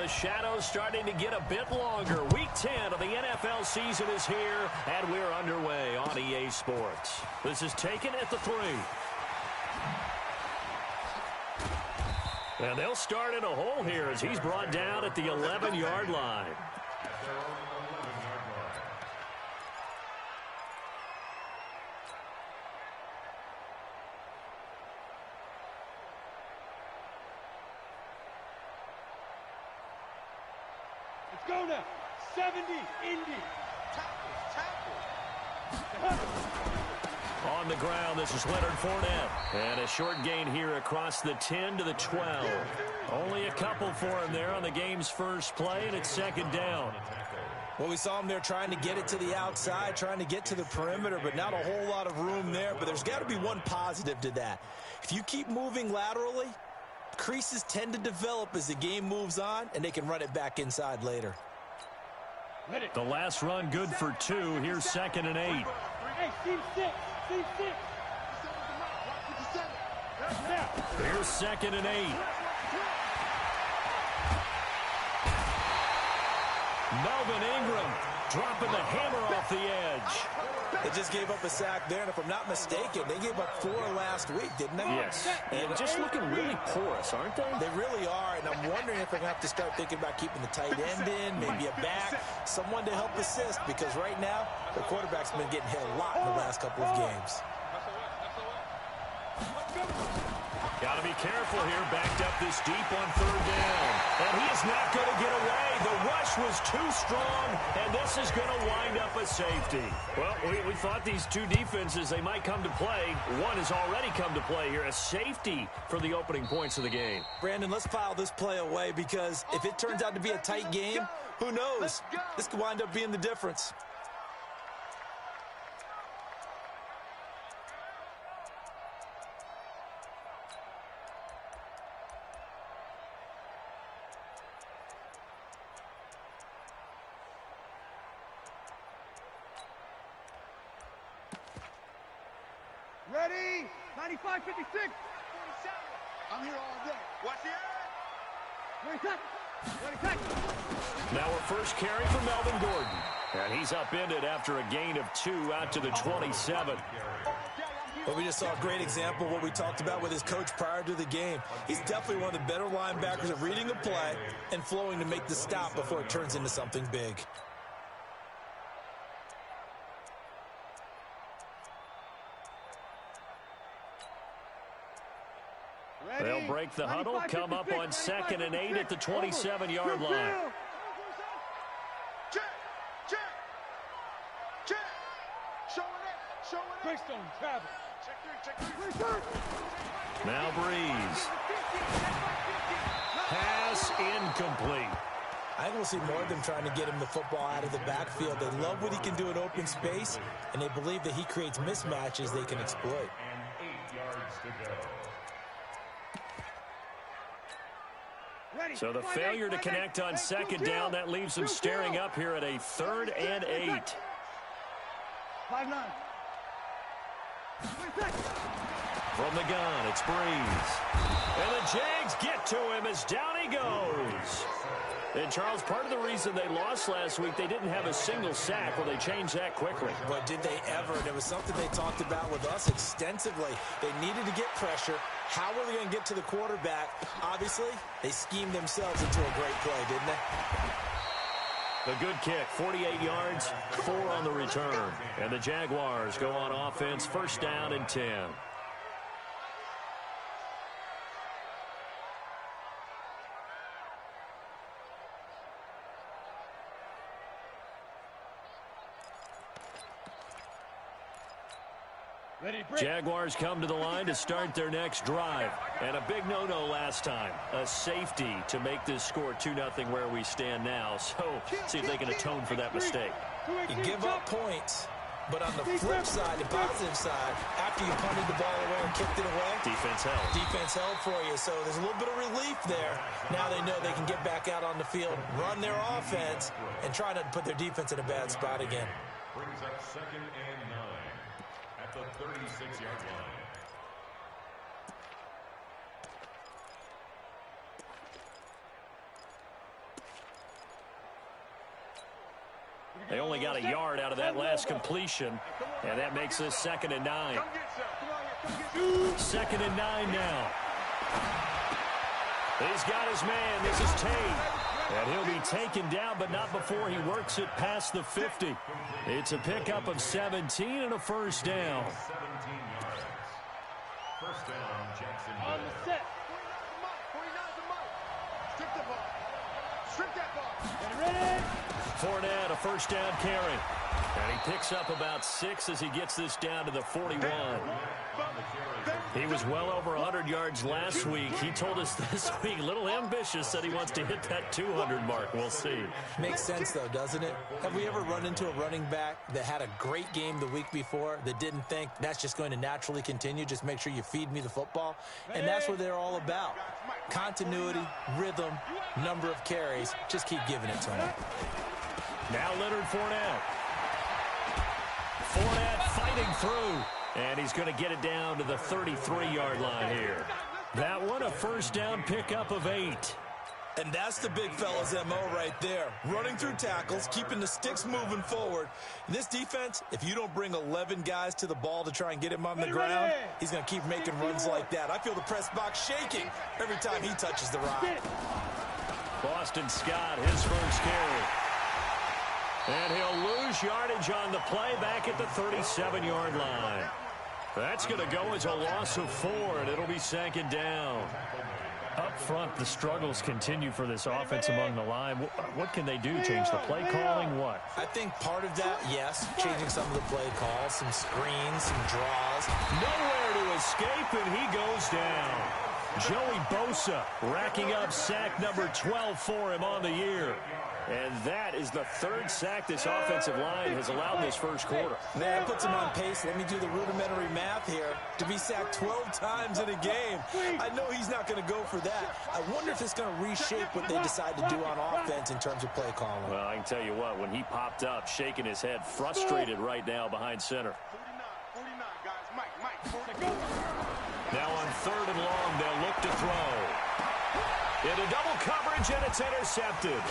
The shadow's starting to get a bit longer. Week 10 of the NFL season is here, and we're underway on EA Sports. This is taken at the 3. And they'll start in a hole here as he's brought down at the 11-yard line. Let's go now. 70, Indy. On the ground, this is Leonard Fournette. And a short gain here across the 10 to the 12. Only a couple for him there on the game's first play, and it's second down. Well, we saw him there trying to get it to the outside, trying to get to the perimeter, but not a whole lot of room there. But there's got to be one positive to that. If you keep moving laterally, creases tend to develop as the game moves on, and they can run it back inside later. The last run good for 2. Here's 2nd and 8. Hey, team 6. Team 6. Here's 2nd and 8. Melvin Ingram dropping the hammer off the edge. They just gave up a sack there, and if I'm not mistaken, they gave up 4 last week, didn't they? Yes, and just looking really porous, aren't they? They really are, and I'm wondering if they're going to have to start thinking about keeping the tight end in, maybe a back, someone to help assist, because right now, the quarterback's been getting hit a lot in the last couple of games. Got to be careful here, backed up this deep on 3rd down. And he is not going to get away. The rush was too strong, and this is going to wind up a safety. Well, we thought these two defenses, they might come to play. One has already come to play here, a safety for the opening points of the game. Brandon, let's file this play away, because if it turns out to be a tight game, who knows? This could wind up being the difference. Ready? 95, 56. I'm here all day. What's the Now a first carry for Melvin Gordon. And he's upended after a gain of 2 out to the 27. Well, we just saw a great example of what we talked about with his coach prior to the game. He's definitely one of the better linebackers at reading a play and flowing to make the stop before it turns into something big. They'll break the huddle, come up on 2nd and 8 at the 27-yard line. Check. Showing up. Greystone, travel. Check 3. Now Breeze. Pass incomplete. I think we'll see more of them trying to get him the football out of the backfield. They love what he can do in open space, and they believe that he creates mismatches they can exploit. So the failure to connect on 2nd down, that leaves them staring up here at a 3rd and 8. 5-9. From the gun, it's Breeze. And the Jags get to him as down he goes. And, Charles, part of the reason they lost last week, they didn't have a single sack. Well, they changed that quickly. But did they ever? And it was something they talked about with us extensively. They needed to get pressure. How were they going to get to the quarterback? Obviously, they schemed themselves into a great play, didn't they? A good kick, 48 yards, 4 on the return. And the Jaguars go on offense, 1st down and 10. Jaguars come to the line to start their next drive. And a big no-no last time. A safety to make this score 2-0 where we stand now. So, see if they can atone for that mistake. You give up points, but on the flip side, the positive side, after you punted the ball away and kicked it away, defense held. Defense held for you. So there's a little bit of relief there. Now they know they can get back out on the field, run their offense, and try not to put their defense in a bad spot again. Brings up 2nd and 9 at the 36-yard line. They only got a yard out of that last completion, and that makes this 2nd and 9. 2nd and 9 now. He's got his man. This is Tate. And he'll be taken down, but not before he works it past the 50. It's a pickup of 17 and a first down. 17 yards. First down, Jacksonville. On the set. 49's the mark. Strip the ball. Strip that ball. Get ready. Fournette, a first down carry. And he picks up about 6 as he gets this down to the 41. He was well over 100 yards last week. He told us this week, a little ambitious, said he wants to hit that 200 mark. We'll see. Makes sense, though, doesn't it? Have we ever run into a running back that had a great game the week before that didn't think that's just going to naturally continue? Just make sure you feed me the football. And that's what they're all about. Continuity, rhythm, number of carries. Just keep giving it to him. Now Leonard Fournette. Fournette fighting through. And he's going to get it down to the 33-yard line here. That one, a first down pickup of 8. And that's the big fella's MO right there. Running through tackles, keeping the sticks moving forward. In this defense, if you don't bring 11 guys to the ball to try and get him on the ground, he's going to keep making runs like that. I feel the press box shaking every time he touches the rock. Boston Scott, his first carry. And he'll lose yardage on the play back at the 37-yard line. That's going to go as a loss of 4, and it'll be 2nd down. Up front, the struggles continue for this offense among the line. What can they do? Change the play calling? What? I think part of that, yes, changing some of the play calls, some screens, some draws. Nowhere to escape, and he goes down. Joey Bosa racking up sack number 12 for him on the year. And that is the 3rd sack this offensive line has allowed in this first quarter. That puts him on pace. Let me do the rudimentary math here. To be sacked 12 times in a game. I know he's not going to go for that. I wonder if it's going to reshape what they decide to do on offense in terms of play calling. Well, I can tell you what, when he popped up, shaking his head, frustrated right now behind center. 49, guys. Mike. Now on 3rd and long, they'll look to throw. Into double coverage, and it's intercepted.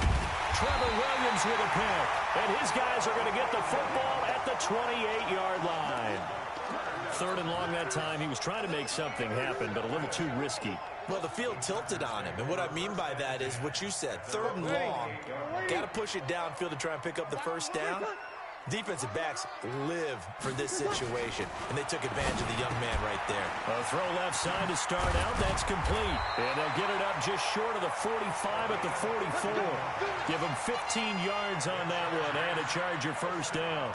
Trevor Williams with a pick. And his guys are going to get the football at the 28-yard line. 3rd and long that time. He was trying to make something happen, but a little too risky. Well, the field tilted on him. And what I mean by that is what you said. 3rd and long. Got to push it downfield to try and pick up the first down. Defensive backs live for this situation, and they took advantage of the young man right there. A throw left side to start out. That's complete. And they'll get it up just short of the 45 at the 44. Give them 15 yards on that one, and a Charger first down.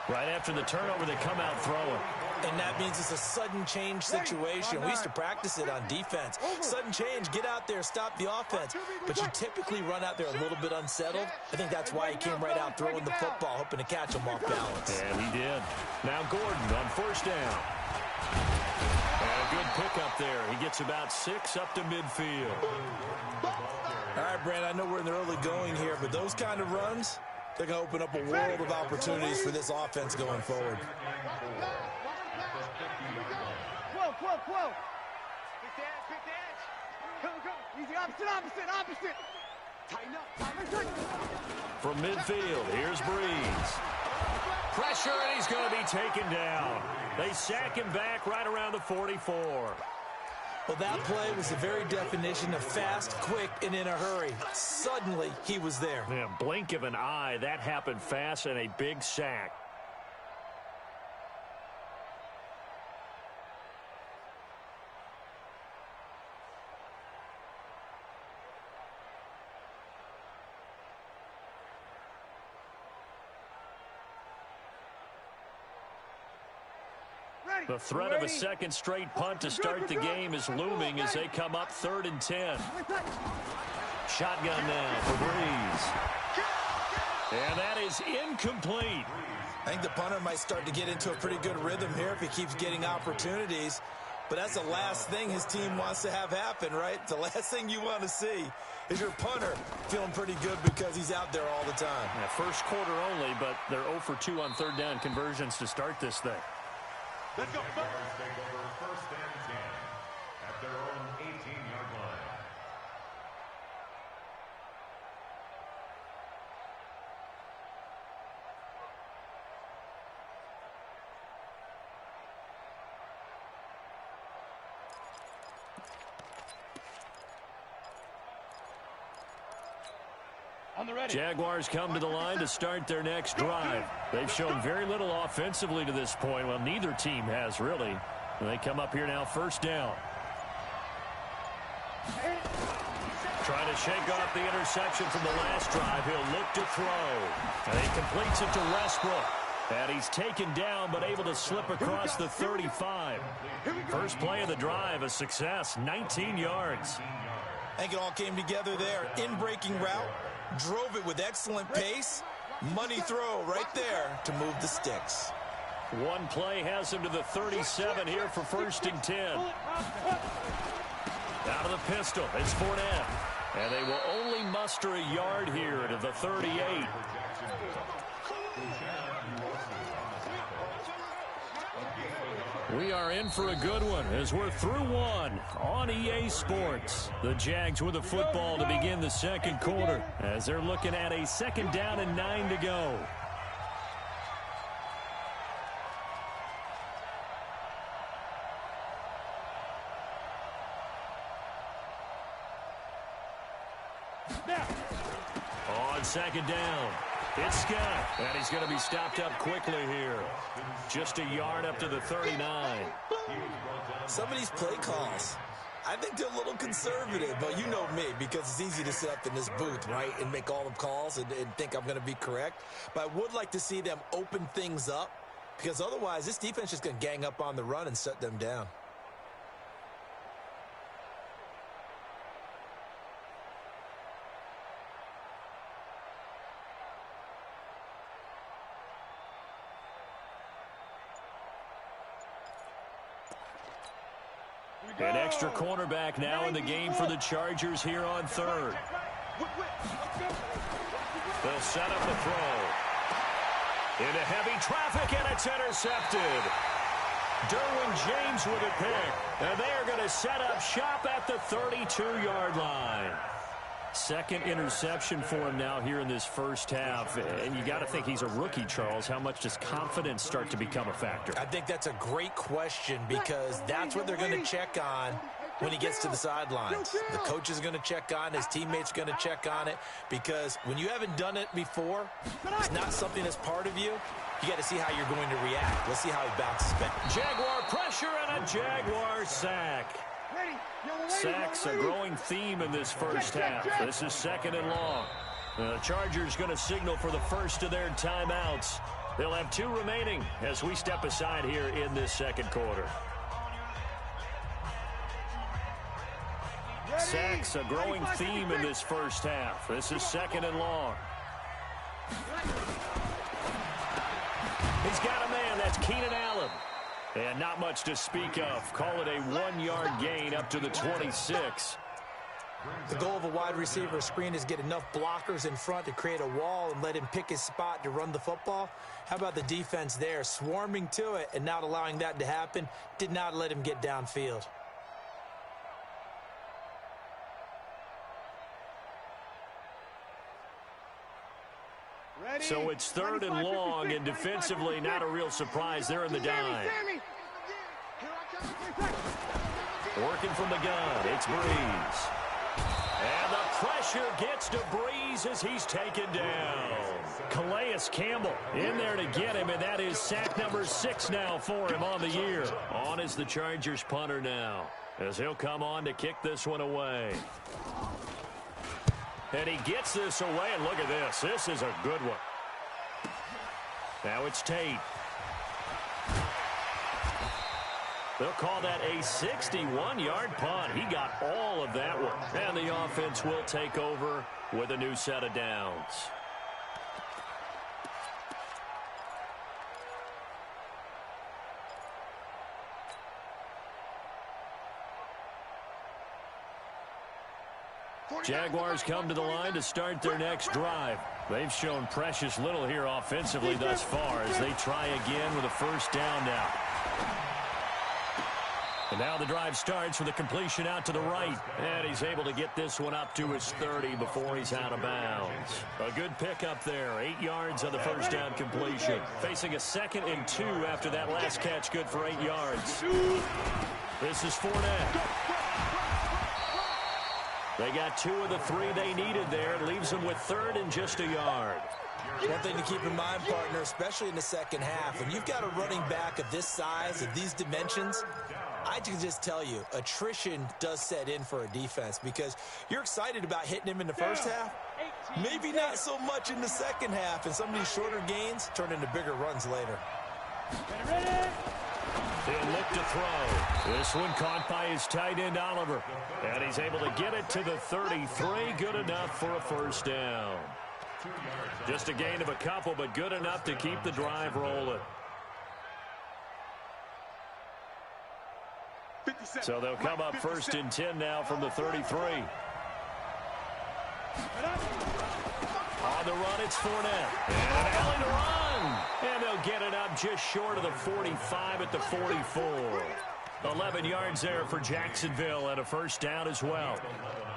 Right after the turnover, they come out throwing. And that means it's a sudden change situation. We used to practice it on defense. Sudden change, get out there, stop the offense. But you typically run out there a little bit unsettled. I think that's why he came right out throwing the football, hoping to catch him off balance. And he did. Now Gordon on first down. And a good pickup there. He gets about 6 up to midfield. All right, Brand, I know we're in the early going here, but those kind of runs, they're going to open up a world of opportunities for this offense going forward. Whoa. Pick the edge. Go. Easy, opposite. Tighten up. From midfield, here's Breeze. Pressure, and he's going to be taken down. They sack him back right around the 44. Well, that play was the very definition of fast, quick, and in a hurry. Suddenly, he was there. Yeah, blink of an eye, that happened fast, and a big sack. The threat of a second straight punt to start the game is looming as they come up 3rd and 10. Shotgun now for Breeze. And that is incomplete. I think the punter might start to get into a pretty good rhythm here if he keeps getting opportunities. But that's the last thing his team wants to have happen, right? The last thing you want to see is your punter feeling pretty good because he's out there all the time. Yeah, first quarter only, but they're 0 for 2 on 3rd down conversions to start this thing. Let's go. Take over 1st and 10 at their own 18-yard line. Jaguars come to the line to start their next drive. They've shown very little offensively to this point. Well, neither team has, really. And they come up here now, first down. Trying to shake off the interception from the last drive. He'll look to throw. And he completes it to Westbrook. And he's taken down, but able to slip across the 35. First play of the drive, a success, 19 yards. I think it all came together there. In-breaking route, drove it with excellent pace. Money throw right there to move the sticks. One play has him to the 37 here for 1st and 10. Out of the pistol, it's Fournette. And they will only muster a yard here to the 38. We are in for a good one as we're through one on EA Sports. The Jags with the football to begin the second quarter as they're looking at a 2nd down and 9 to go. On 2nd down, it's Scott, and he's going to be stopped up quickly here. Just a yard up to the 39. Some of these play calls, I think they're a little conservative, but you know me, because it's easy to sit up in this booth, right, and make all the calls and think I'm going to be correct. But I would like to see them open things up, because otherwise this defense is going to gang up on the run and shut them down. An extra cornerback now in the game for the Chargers here on 3rd. They'll set up the throw. Into heavy traffic, and it's intercepted. Derwin James with a pick. And they are going to set up shop at the 32-yard line. 2nd interception for him now here in this first half. And you got to think he's a rookie, Charles. How much does confidence start to become a factor? I think that's a great question, because that's what they're going to check on when he gets to the sidelines. The coach is going to check on it. His teammates are going to check on it, because when you haven't done it before, it's not something that's part of you. You got to see how you're going to react. Let's see how he bounces back. Jaguar pressure and a Jaguar sack. Sacks a growing theme in this first half. This is 2nd and long. The Chargers going to signal for the first of their timeouts. They'll have 2 remaining as we step aside here in this second quarter. Sacks a growing theme in this first half. This is 2nd and long. He's got a man. That's Keenan Allen. And not much to speak of. Call it a 1-yard gain up to the 26. The goal of a wide receiver screen is get enough blockers in front to create a wall and let him pick his spot to run the football. How about the defense there, swarming to it and not allowing that to happen? Did not let him get downfield. So it's 3rd and long, and defensively not a real surprise. They're in the dime. Working from the gun, it's Breeze. And the pressure gets to Breeze as he's taken down. Calais Campbell in there to get him, and that is sack number 6 now for him on the year. On is the Chargers punter now, as he'll come on to kick this one away. And he gets this away, and look at this. This is a good one. Now it's Tate. They'll call that a 61-yard punt. He got all of that one. And the offense will take over with a new set of downs. Jaguars come to the line to start their next drive. They've shown precious little here offensively thus far as they try again with a first down now. And now the drive starts with a completion out to the right. And he's able to get this one up to his 30 before he's out of bounds. A good pickup there. 8 yards on the first down completion. Facing a 2nd and 2 after that last catch, good for 8 yards. This is Fournette. They got 2 of the 3 they needed there. It leaves them with 3rd and just a yard. One thing to keep in mind, partner, especially in the second half, when you've got a running back of this size, of these dimensions, I can just tell you, attrition does set in for a defense because you're excited about hitting him in the first half. Maybe not so much in the second half, and some of these shorter gains turn into bigger runs later. He'll look to throw. This one caught by his tight end, Oliver. And he's able to get it to the 33. Good enough for a first down. Just a gain of a couple, but good enough to keep the drive rolling. So they'll come up 1st and 10 now from the 33. On the run, it's Fournette. And an alley to run. And they'll get it up just short of the 45 at the 44. 11 yards there for Jacksonville and a first down as well.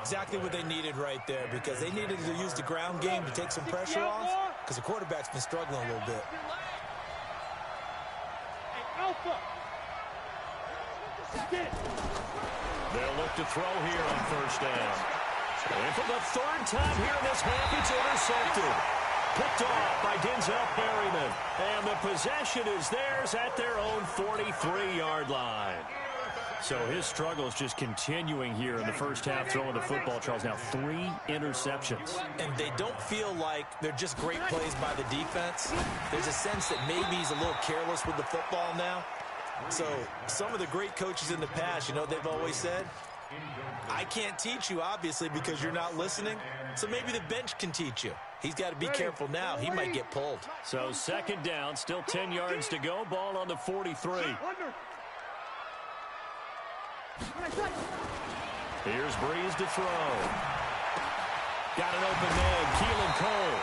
Exactly what they needed right there because they needed to use the ground game to take some pressure off because the quarterback's been struggling a little bit. They'll look to throw here on first down. And for the 3rd time here in this half, it's intercepted. Picked off by Denzel Perryman. And the possession is theirs at their own 43-yard line. So his struggle is just continuing here in the first half throwing the football, Charles. Now 3 interceptions. And they don't feel like they're just great plays by the defense. There's a sense that maybe he's a little careless with the football now. So some of the great coaches in the past, you know, they've always said, I can't teach you, obviously, because you're not listening. So maybe the bench can teach you. He's got to be careful now. He might get pulled. So 2nd down, still 10 yards to go. Ball on the 43. Here's Breeze to throw. Got an open man, Keelan Cole.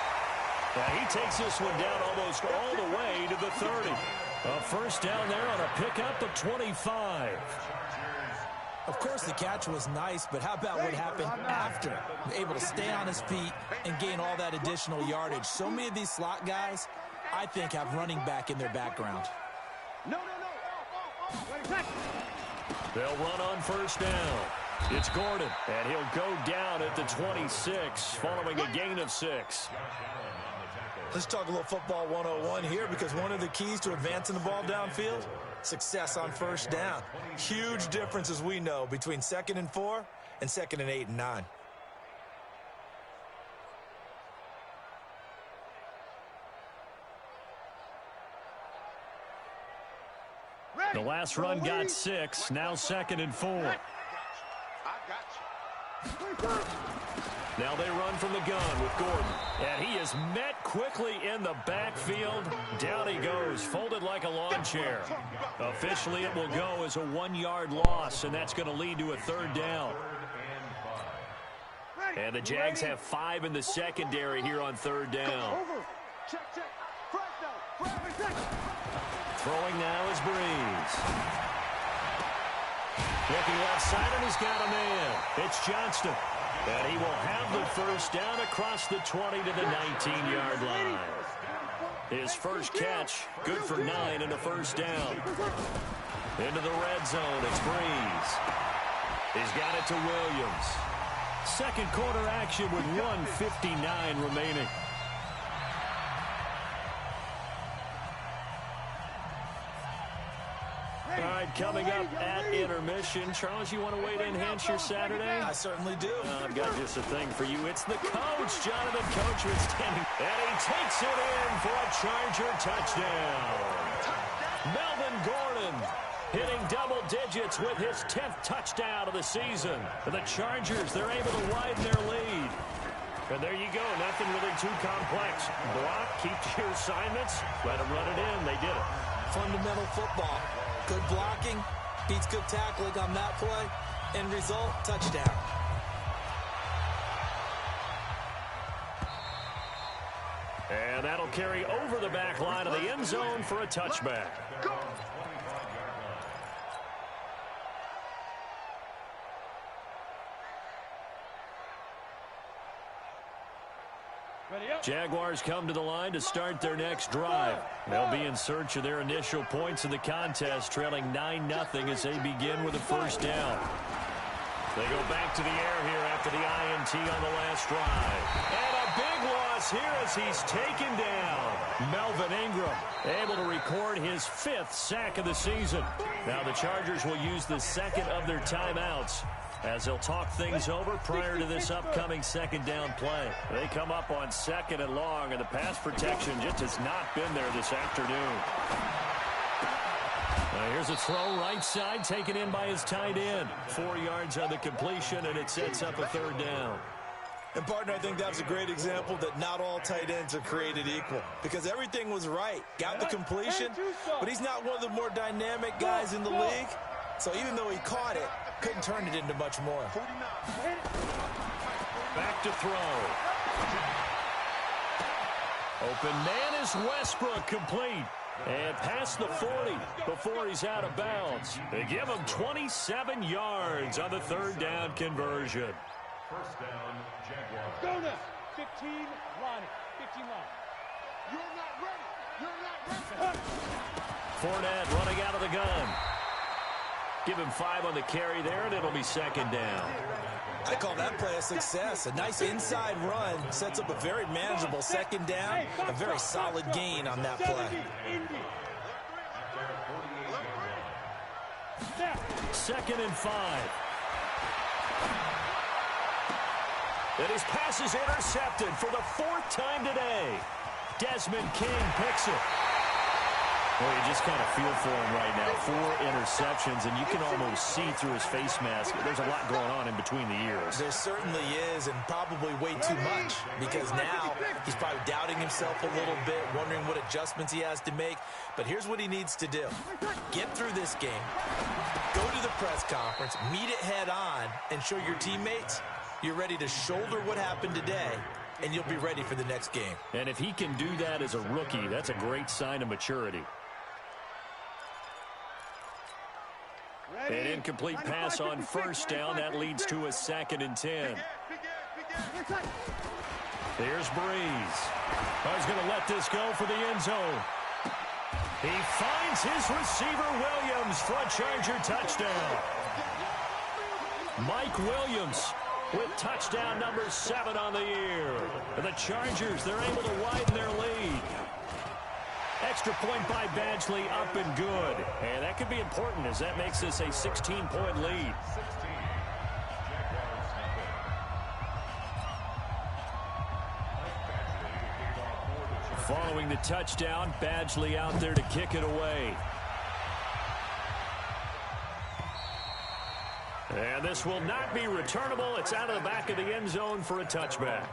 Now he takes this one down almost all the way to the 30. A first down there on a pickup of 25. Of course, the catch was nice, but how about what happened after? Able to stay on his feet and gain all that additional yardage. So many of these slot guys, I think, have running back in their background. They'll run on first down. It's Gordon, and he'll go down at the 26 following a gain of 6. Let's talk a little football 101 here because one of the keys to advancing the ball downfield, success on first down. Huge difference, as we know, between 2nd and 4 and 2nd and 8 and 9. The last run got 6, now 2nd and 4. Now they run from the gun with Gordon. And he is met quickly in the backfield. Down he goes, folded like a lawn chair. Officially, it will go as a 1-yard loss, and that's going to lead to a 3rd down. And the Jags have 5 in the secondary here on 3rd down. Throwing now is Breeze. Looking left side, and he's got a man. It's Johnston. And he will have the first down across the 20 to the 19-yard line. His first catch, good for 9 and a first down. Into the red zone, it's Breeze. He's got it to Williams. Second quarter action with 1:59 remaining. All right, coming up at intermission. Charles, you want to wait to enhance your Saturday? I certainly do. I've got just a thing for you. It's the coach, Jonathan Coachman, standing. And he takes it in for a Charger touchdown. Melvin Gordon hitting double digits with his 10th touchdown of the season. And the Chargers, they're able to widen their lead. And there you go. Nothing really too complex. Block, keep to your assignments, let them run it in. They did it. Fundamental football. Good blocking, beats good tackling on that play. End result, touchdown. And that'll carry over the back line of the end zone for a touchback. Jaguars come to the line to start their next drive. They'll be in search of their initial points in the contest, trailing 9-0 as they begin with a first down. They go back to the air here after the INT on the last drive. And a big loss here as he's taken down. Melvin Ingram able to record his 5th sack of the season. Now the Chargers will use the second of their timeouts as they'll talk things over prior to this upcoming second down play. They come up on 2nd and long, and the pass protection just has not been there this afternoon. Here's a throw right side taken in by his tight end. 4 yards on the completion, and it sets up a 3rd down. And, partner, I think that was a great example that not all tight ends are created equal because everything was right. Got the completion, but he's not one of the more dynamic guys in the league. So even though he caught it, couldn't turn it into much more. Back to throw. Open man is Westbrook, complete. And past the 40 before he's out of bounds. They give him 27 yards on the 3rd down conversion. First down, Jaguars. Go now. 15 line. 15 line. You're not ready. You're not ready. Fournette running out of the gun. Give him 5 on the carry there, and it'll be 2nd down. I call that play a success. A nice inside run sets up a very manageable 2nd down. A very solid gain on that play. 2nd and 5. And his pass is intercepted for the 4th time today. Desmond King picks it. Well, you just kind of feel for him right now. 4 interceptions, and you can almost see through his face mask. There's a lot going on in between the ears. There certainly is, and probably way too much, because now he's probably doubting himself a little bit, wondering what adjustments he has to make. But here's what he needs to do. Get through this game, go to the press conference, meet it head on, and show your teammates you're ready to shoulder what happened today, and you'll be ready for the next game. And if he can do that as a rookie, that's a great sign of maturity. An incomplete pass on 1st down. That leads to a 2nd and 10. Here's Breeze. He's going to let this go for the end zone. He finds his receiver, Williams, for a Charger touchdown. Mike Williams with touchdown number 7 on the year. And the Chargers, they're able to widen their lead. Extra point by Badgley, up and good. And that could be important as that makes this a 16-point lead. Following the touchdown, Badgley out there to kick it away. And this will not be returnable. It's out of the back of the end zone for a touchback.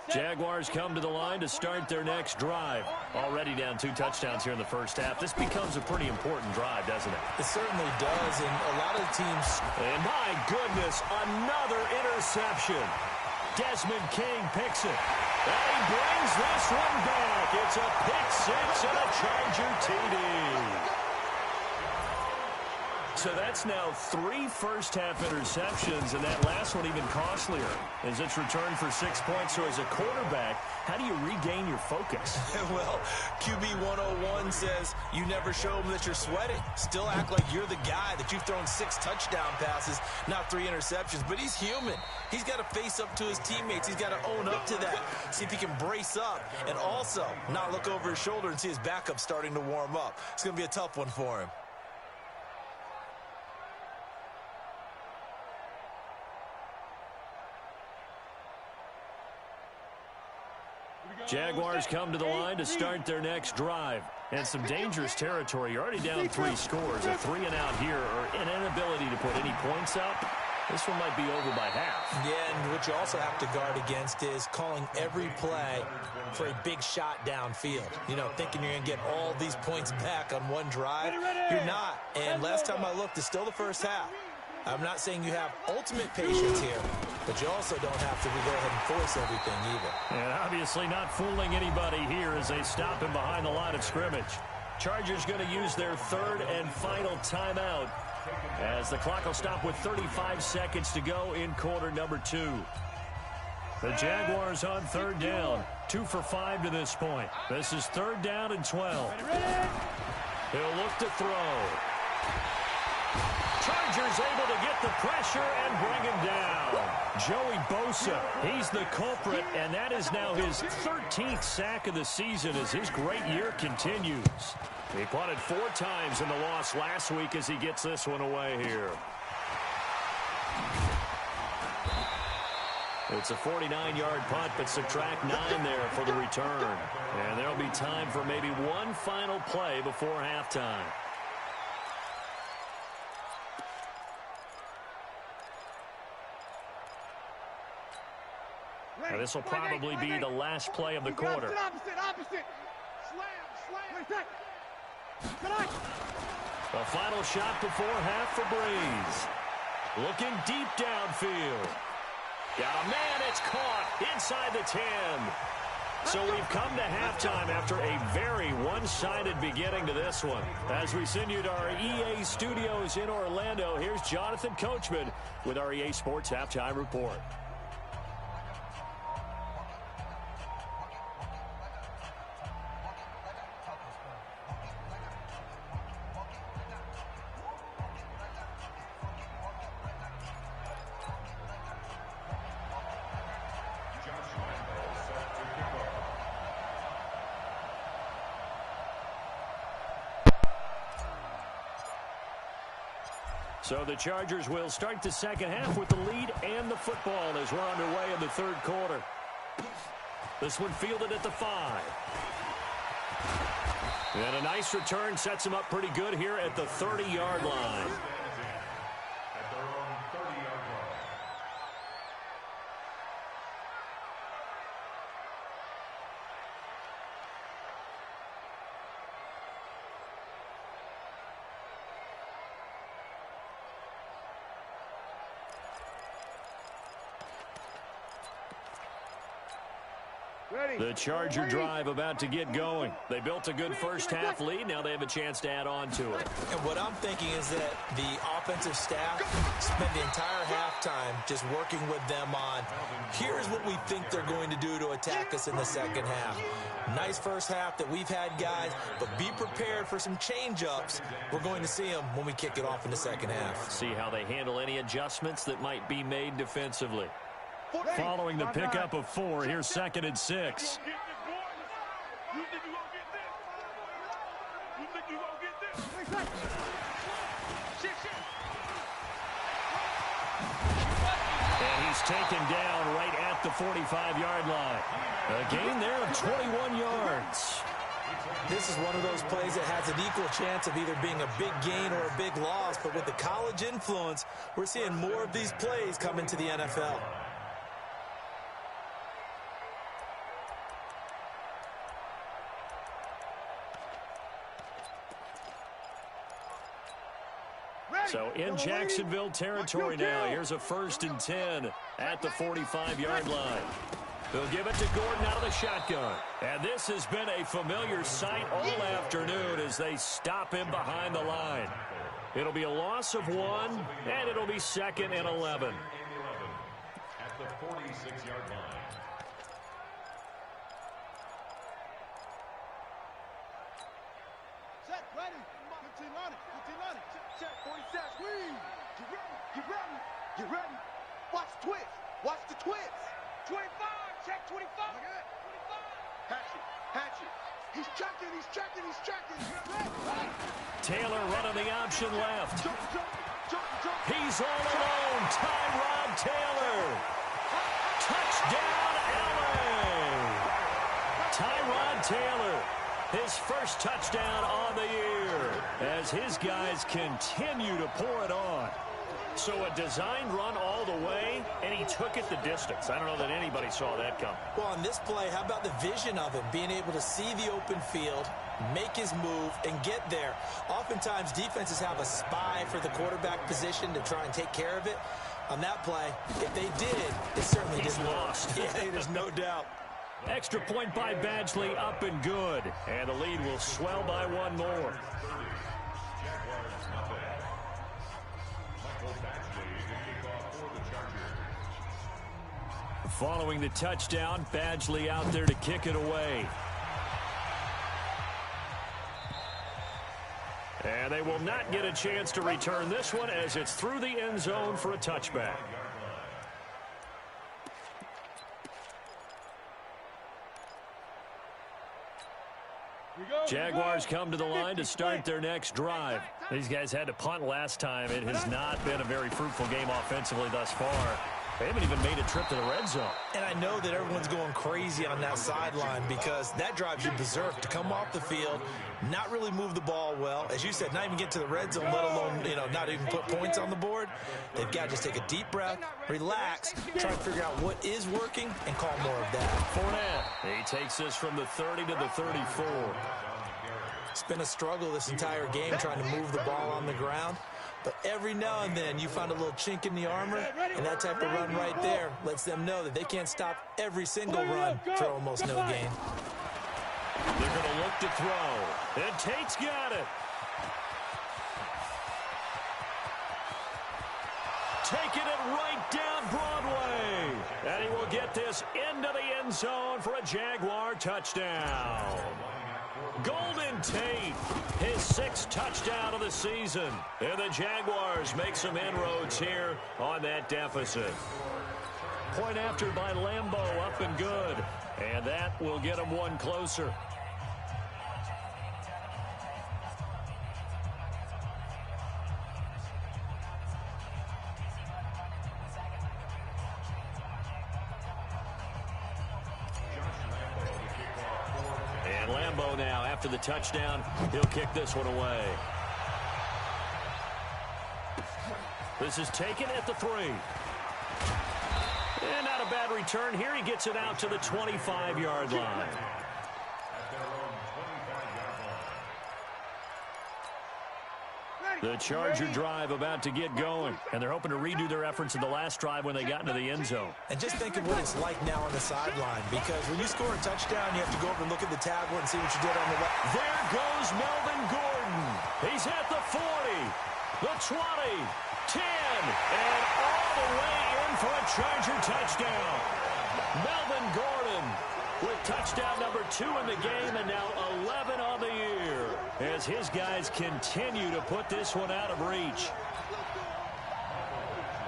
Jaguars come to the line to start their next drive. Already down 2 touchdowns here in the 1st half. This becomes a pretty important drive, doesn't it? It certainly does, and a lot of teams... And my goodness, another interception. Desmond King picks it. And he brings this one back. It's a pick 6 and a Charger TD. So that's now 3 first-half interceptions, and that last one even costlier as it's returned for 6 points. So as a quarterback, how do you regain your focus? Well, QB 101 says you never show them that you're sweating. Still act like you're the guy, that you've thrown 6 touchdown passes, not 3 interceptions. But he's human. He's got to face up to his teammates. He's got to own up to that. See if he can brace up and also not look over his shoulder and see his backup starting to warm up. It's going to be a tough one for him. Jaguars come to the line to start their next drive. And some dangerous territory. You're already down 3 scores. A 3-and-out here, or an inability to put any points up. This one might be over by half. Yeah, and what you also have to guard against is calling every play for a big shot downfield. You know, thinking you're going to get all these points back on one drive. You're not. And last time I looked, it's still the 1st half. I'm not saying you have ultimate patience here, but you also don't have to go ahead and force everything either. And obviously not fooling anybody here as they stop him behind the line of scrimmage. Chargers going to use their 3rd and final timeout as the clock will stop with 35 seconds to go in quarter number 2. The Jaguars on third down. 2 for 5 to this point. This is 3rd down and 12. He'll look to throw. Chargers able to get the pressure and bring him down. Joey Bosa, he's the culprit, and that is now his 13th sack of the season as his great year continues. He punted 4 times in the loss last week as he gets this one away here. It's a 49-yard punt, but subtract 9 there for the return. And there'll be time for maybe one final play before halftime. And this will probably be the last play of the quarter. Opposite. Slam. The final shot before half for Breeze. Looking deep downfield. Got a man, it's caught inside the 10. So we've come to halftime after a very one-sided beginning to this one. As we send you to our EA studios in Orlando, here's Jonathan Coachman with our EA Sports Halftime Report. So the Chargers will start the second half with the lead and the football as we're underway in the third quarter. This one fielded at the 5. And a nice return sets him up pretty good here at the 30-yard line. At their own 30-yard line. The Charger drive about to get going. They built a good first half lead. Now they have a chance to add on to it. And what I'm thinking is that the offensive staff spent the entire halftime just working with them on, here's what we think they're going to do to attack us in the second half. Nice first half that we've had, guys, but be prepared for some change-ups. We're going to see them when we kick it off in the second half. See how they handle any adjustments that might be made defensively. Following the pickup of 4, here's 2nd and 6. And he's taken down right at the 45-yard line. A gain there of 21 yards. This is one of those plays that has an equal chance of either being a big gain or a big loss, but with the college influence, we're seeing more of these plays come into the NFL. So in Jacksonville territory now. Here's a 1st and 10 at the 45-yard line. They'll give it to Gordon out of the shotgun. And this has been a familiar sight all afternoon as they stop him behind the line. It'll be a loss of 1, and it'll be 2nd and 11. At the 46-yard line. Set, ready. 15 on it. 15 on it. Set, 40 sets. Squeeze. Get ready. Get ready. Watch the twist. Watch the twist. 25. Check 25. 25. Hatchet. He's checking. He's checking. Taylor running the option left. Jump. He's all alone. Tyrod Taylor. Touchdown, LA. Tyrod Taylor. His first touchdown on the year as his guys continue to pour it on. So a designed run all the way, and he took it the distance. I don't know that anybody saw that coming. Well, on this play, how about the vision of him, being able to see the open field, make his move, and get there? Oftentimes, defenses have a spy for the quarterback position to try and take care of it. On that play, if they did, it certainly didn't lost. Yeah, there's no doubt. Extra point by Badgley, up and good. And the lead will swell by 1 more. Following the touchdown, Badgley out there to kick it away. And they will not get a chance to return this one as it's through the end zone for a touchback. Jaguars come to the line to start their next drive. These guys had to punt last time. It has not been a very fruitful game offensively thus far. They haven't even made a trip to the red zone. And I know that everyone's going crazy on that sideline because that drives you berserk to come off the field, not really move the ball well. As you said, not even get to the red zone, let alone, not even put points on the board. They've got to just take a deep breath, relax, try to figure out what is working, and call more of that. Fournette, he takes this from the 30 to the 34. It's been a struggle this entire game trying to move the ball on the ground. But every now and then you find a little chink in the armor, and that type of run right there lets them know that they can't stop every single run for almost no gain. They're going to look to throw. And Tate's got it. Taking it right down Broadway. And he will get this into the end zone for a Jaguar touchdown. Golden Tate, his 6th touchdown of the season. And the Jaguars make some inroads here on that deficit. Point after by Lambeau, up and good. And that will get them one closer. Now after the touchdown, he'll kick this one away. This is taken at the 3. And not a bad return here. He gets it out to the 25-yard line. The Charger drive about to get going, and they're hoping to redo their efforts in the last drive when they got into the end zone. And just think of what it's like now on the sideline, because when you score a touchdown, you have to go over and look at the tablet and see what you did on the left. There goes Melvin Gordon. He's at the 40, the 20, 10, and all the way in for a Charger touchdown. Melvin Gordon with touchdown number 2 in the game, and now 11 on the year, as his guys continue to put this one out of reach.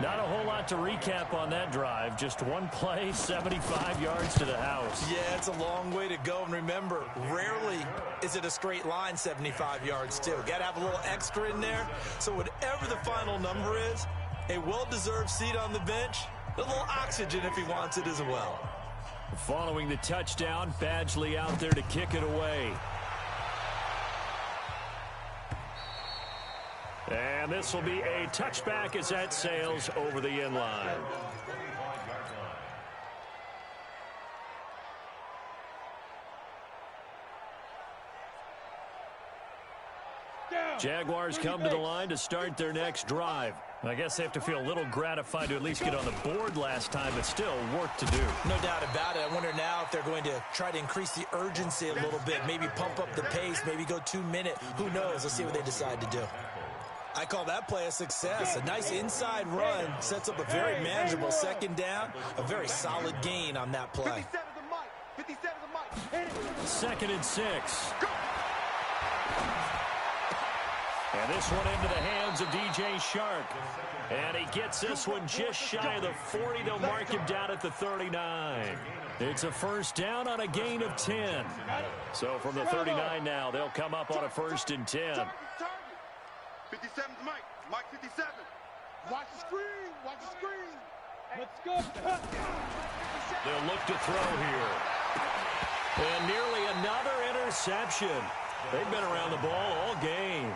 Not a whole lot to recap on that drive. Just one play, 75 yards to the house. Yeah, it's a long way to go. And remember, rarely is it a straight line 75 yards, too. Got to have a little extra in there. So whatever the final number is, a well-deserved seat on the bench, a little oxygen if he wants it as well. Following the touchdown, Badgley out there to kick it away. And this will be a touchback as that sails over the end line. Jaguars come to the line to start their next drive. I guess they have to feel a little gratified to at least get on the board last time, but still work to do. No doubt about it. I wonder now if they're going to try to increase the urgency a little bit, maybe pump up the pace, maybe go 2-minute. Who knows? Let's see what they decide to do. I call that play a success. A nice inside run sets up a very manageable second down, a very solid gain on that play. 57 to Mike. 2nd and 6. And this one into the hands of DJ Shark. And he gets this one just shy of the 40. They'll mark him down at the 39. It's a first down on a gain of 10. So from the 39 now, they'll come up on a 1st and 10. 57 to Mike. Mike 57. Watch the screen. Watch the screen. Let's go. They'll look to throw here. And nearly another interception. They've been around the ball all game.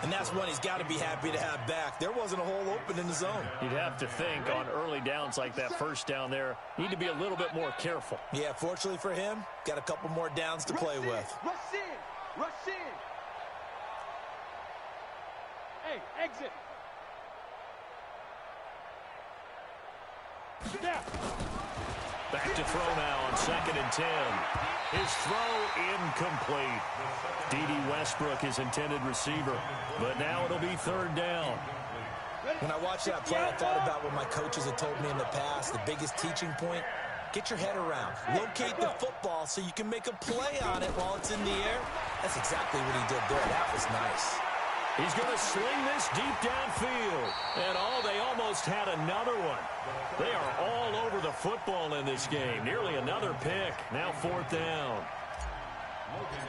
And that's one he's got to be happy to have back. There wasn't a hole open in the zone. You'd have to think on early downs like that first down there, need to be a little bit more careful. Yeah, fortunately for him, got a couple more downs to play with. Rush in. Rush in. Hey, exit. Yeah. Back to throw now on 2nd and 10. His throw incomplete. D.D. Westbrook, his intended receiver. But now it'll be 3rd down. When I watched that play, I thought about what my coaches had told me in the past. The biggest teaching point, get your head around. Locate the football so you can make a play on it while it's in the air. That's exactly what he did there. That was nice. He's going to sling this deep downfield. And they almost had another one. They are all over the football in this game. Nearly another pick. Now 4th down.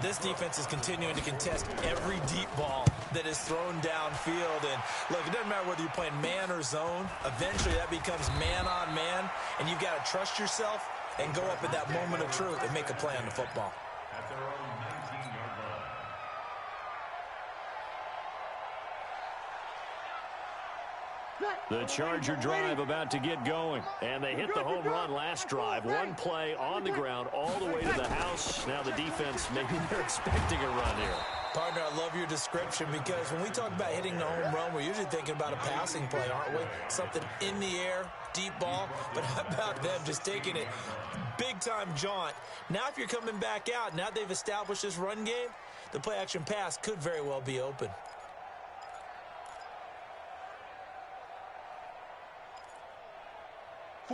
This defense is continuing to contest every deep ball that is thrown downfield. And look, it doesn't matter whether you're playing man or zone. Eventually that becomes man on man. And you've got to trust yourself and go up at that moment of truth and make a play on the football. At their own 19-yard line. The Charger drive about to get going. And they hit the home run last drive. One play on the ground all the way to the house. Now the defense, maybe they're expecting a run here. Partner, I love your description because when we talk about hitting the home run, we're usually thinking about a passing play, aren't we? Something in the air, deep ball. But how about them just taking it big-time jaunt? Now if you're coming back out, now they've established this run game, the play-action pass could very well be open.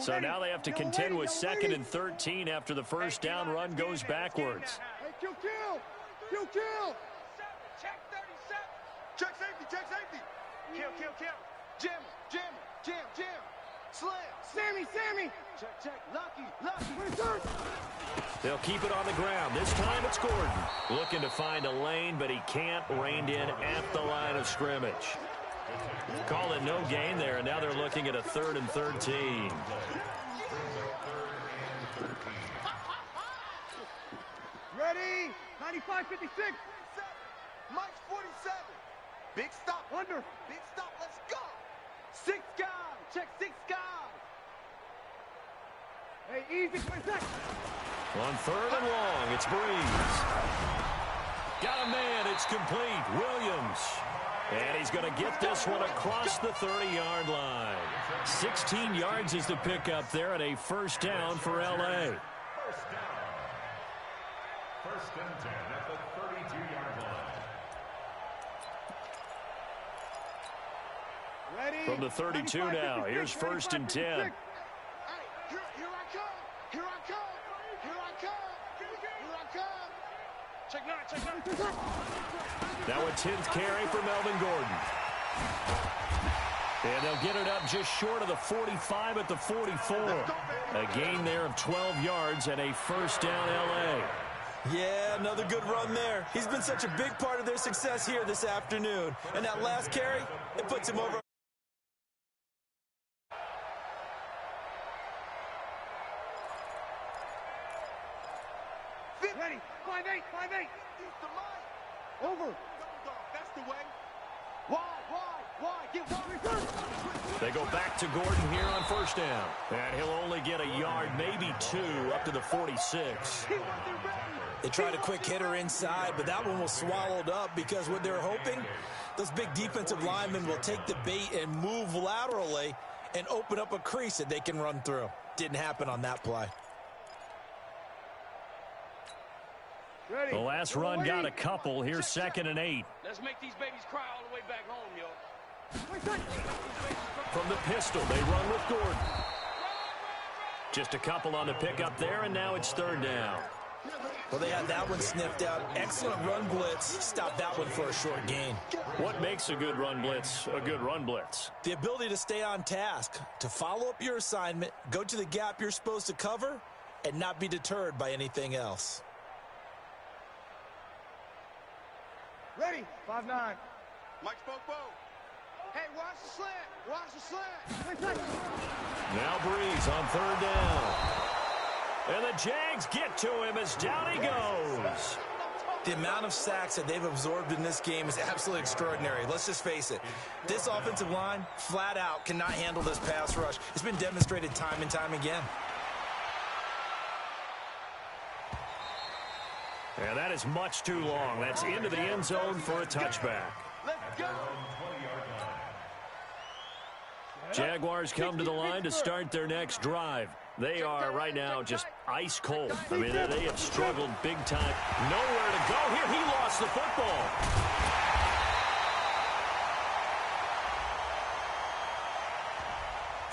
So now they have to contend with 2nd and 13 after the first down run goes backwards. Hey, kill. Check 37. Check safety. Kill. Jam. Slam. Sammy. Check. Lucky. They'll keep it on the ground. This time it's Gordon. Looking to find a lane, but he can't. Reined in at the line of scrimmage. Call it no gain there, and now they're looking at a 3rd and 13. Ready? 95-56. Mike's 47. Big stop. Under. Big stop. Let's go. 6 guys. Check 6 guys. Hey, easy, 26. On 3rd and long, it's Breeze. Got a man. It's complete. Williams. And he's going to get this one across the 30-yard line. 16 yards is the pickup there, and a first down for L.A. First down. 1st and 10 at the 32-yard line. Ready? From the 32 now, here's 1st and 10. Hey, here I come. Check 9. Now a 10th carry for Melvin Gordon. And they'll get it up just short of the 45 at the 44. A gain there of 12 yards and a first down L.A. Yeah, another good run there. He's been such a big part of their success here this afternoon. And that last carry, it puts him over. Ready? 5-8. Over. That's the way. Why? Get wide. They go back to Gordon here on first down. And he'll only get a yard, maybe 2, up to the 46. They tried a quick hitter inside, but that one was swallowed up because what they're hoping, those big defensive linemen will take the bait and move laterally and open up a crease that they can run through. Didn't happen on that play. Ready? The last run got a couple. Here's 2nd and 8. Let's make these babies cry all the way back home, yo. From the pistol, they run with Gordon. Just a couple on the pickup there, and now it's 3rd down. Well, they had that one sniffed out. Excellent run blitz. Stop that one for a short gain. What makes a good run blitz a good run blitz? The ability to stay on task, to follow up your assignment, go to the gap you're supposed to cover, and not be deterred by anything else. Ready? 5-9. Mike Spoke. Hey, watch the slant. Now Breeze on 3rd down. And the Jags get to him as down he goes. The amount of sacks that they've absorbed in this game is absolutely extraordinary. Let's just face it. This offensive line, flat out, cannot handle this pass rush. It's been demonstrated time and time again. And that is much too long. That's into the end zone for a touchback. Let's go. Jaguars come to the line to start their next drive. They are right now just ice cold. I mean, they have struggled big time. Nowhere to go here. He lost the football.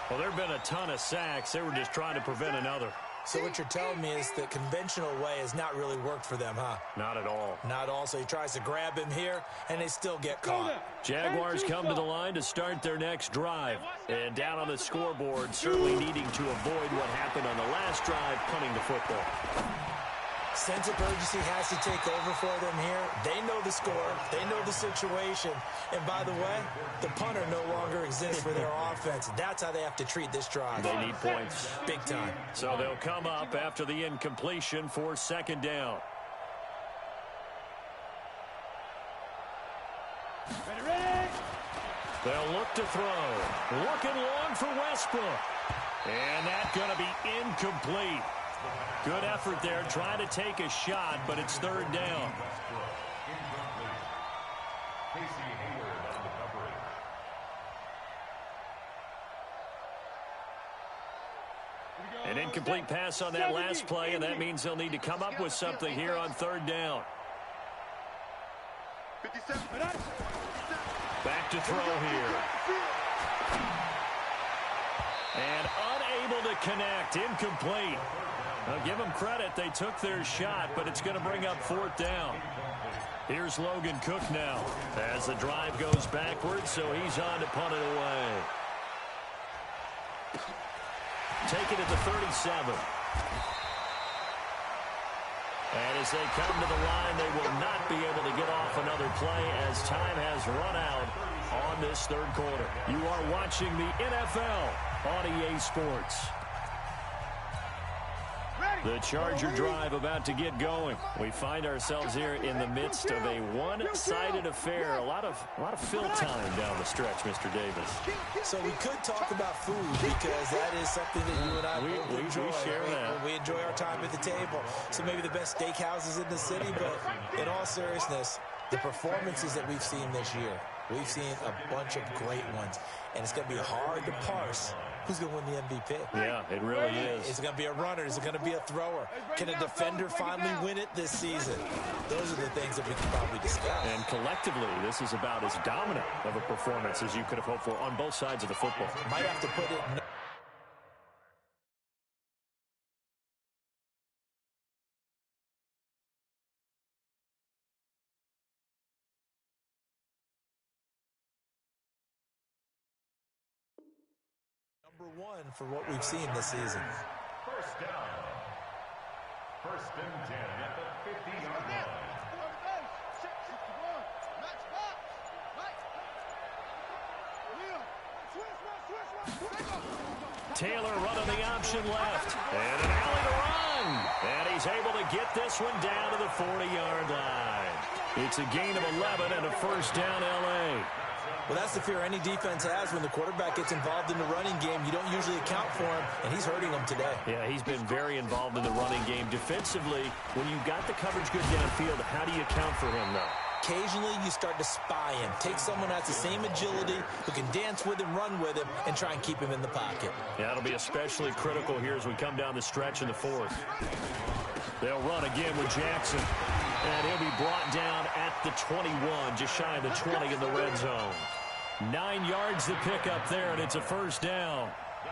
Well, there have been a ton of sacks. They were just trying to prevent another. So what you're telling me is the conventional way has not really worked for them, huh? Not at all. Not all. So he tries to grab him here, and they still get caught. Jaguars come to the line to start their next drive. And down on the scoreboard, certainly needing to avoid what happened on the last drive, punting the football. Sense of urgency has to take over for them here. They know the score. They know the situation. And by the way, the punter no longer exists for their offense. That's how they have to treat this drive. They need points. Big time. So they'll come up after the incompletion for second down. Ready. They'll look to throw. Looking long for Westbrook. And that's going to be incomplete. Good effort there, trying to take a shot, but it's third down. An incomplete pass on that last play, and that means they'll need to come up with something here on third down. Back to throw here. And unable to connect, incomplete. I'll give them credit. They took their shot, but it's going to bring up fourth down. Here's Logan Cook now as the drive goes backwards, so he's on to punt it away. Take it at the 37. And as they come to the line, they will not be able to get off another play as time has run out on this third quarter. You are watching the NFL on EA Sports. The Charger drive about to get going. We find ourselves here in the midst of a one-sided affair. A lot of fill time down the stretch, Mr. Davis. So we could talk about food because that is something that you and I both enjoy. We share that. We enjoy our time at the table. So maybe the best steakhouses in the city, but in all seriousness, the performances that we've seen this year, we've seen a bunch of great ones, and it's going to be hard to parse who's going to win the MVP. Yeah, it really is. Is it going to be a runner? Is it going to be a thrower? Can a defender finally win it this season? Those are the things that we can probably discuss. And collectively, this is about as dominant of a performance as you could have hoped for on both sides of the football. Might have to put it in. Number one for what we've seen this season. First down. First and 10 at the 50-yard line. Taylor running the option left. And an alley to run. And he's able to get this one down to the 40-yard line. It's a gain of 11 and a first down L.A. Well, that's the fear any defense has when the quarterback gets involved in the running game. You don't usually account for him, and he's hurting them today. Yeah, he's been very involved in the running game. Defensively, when you've got the coverage good downfield, how do you account for him, though? Occasionally, you start to spy him. Take someone that has the same agility, who can dance with him, run with him, and try and keep him in the pocket. Yeah, it'll be especially critical here as we come down the stretch in the fourth. They'll run again with Jackson. And he'll be brought down at the 21, just shy of the 20 in the red zone. 9 yards to pick up there, and it's a first down.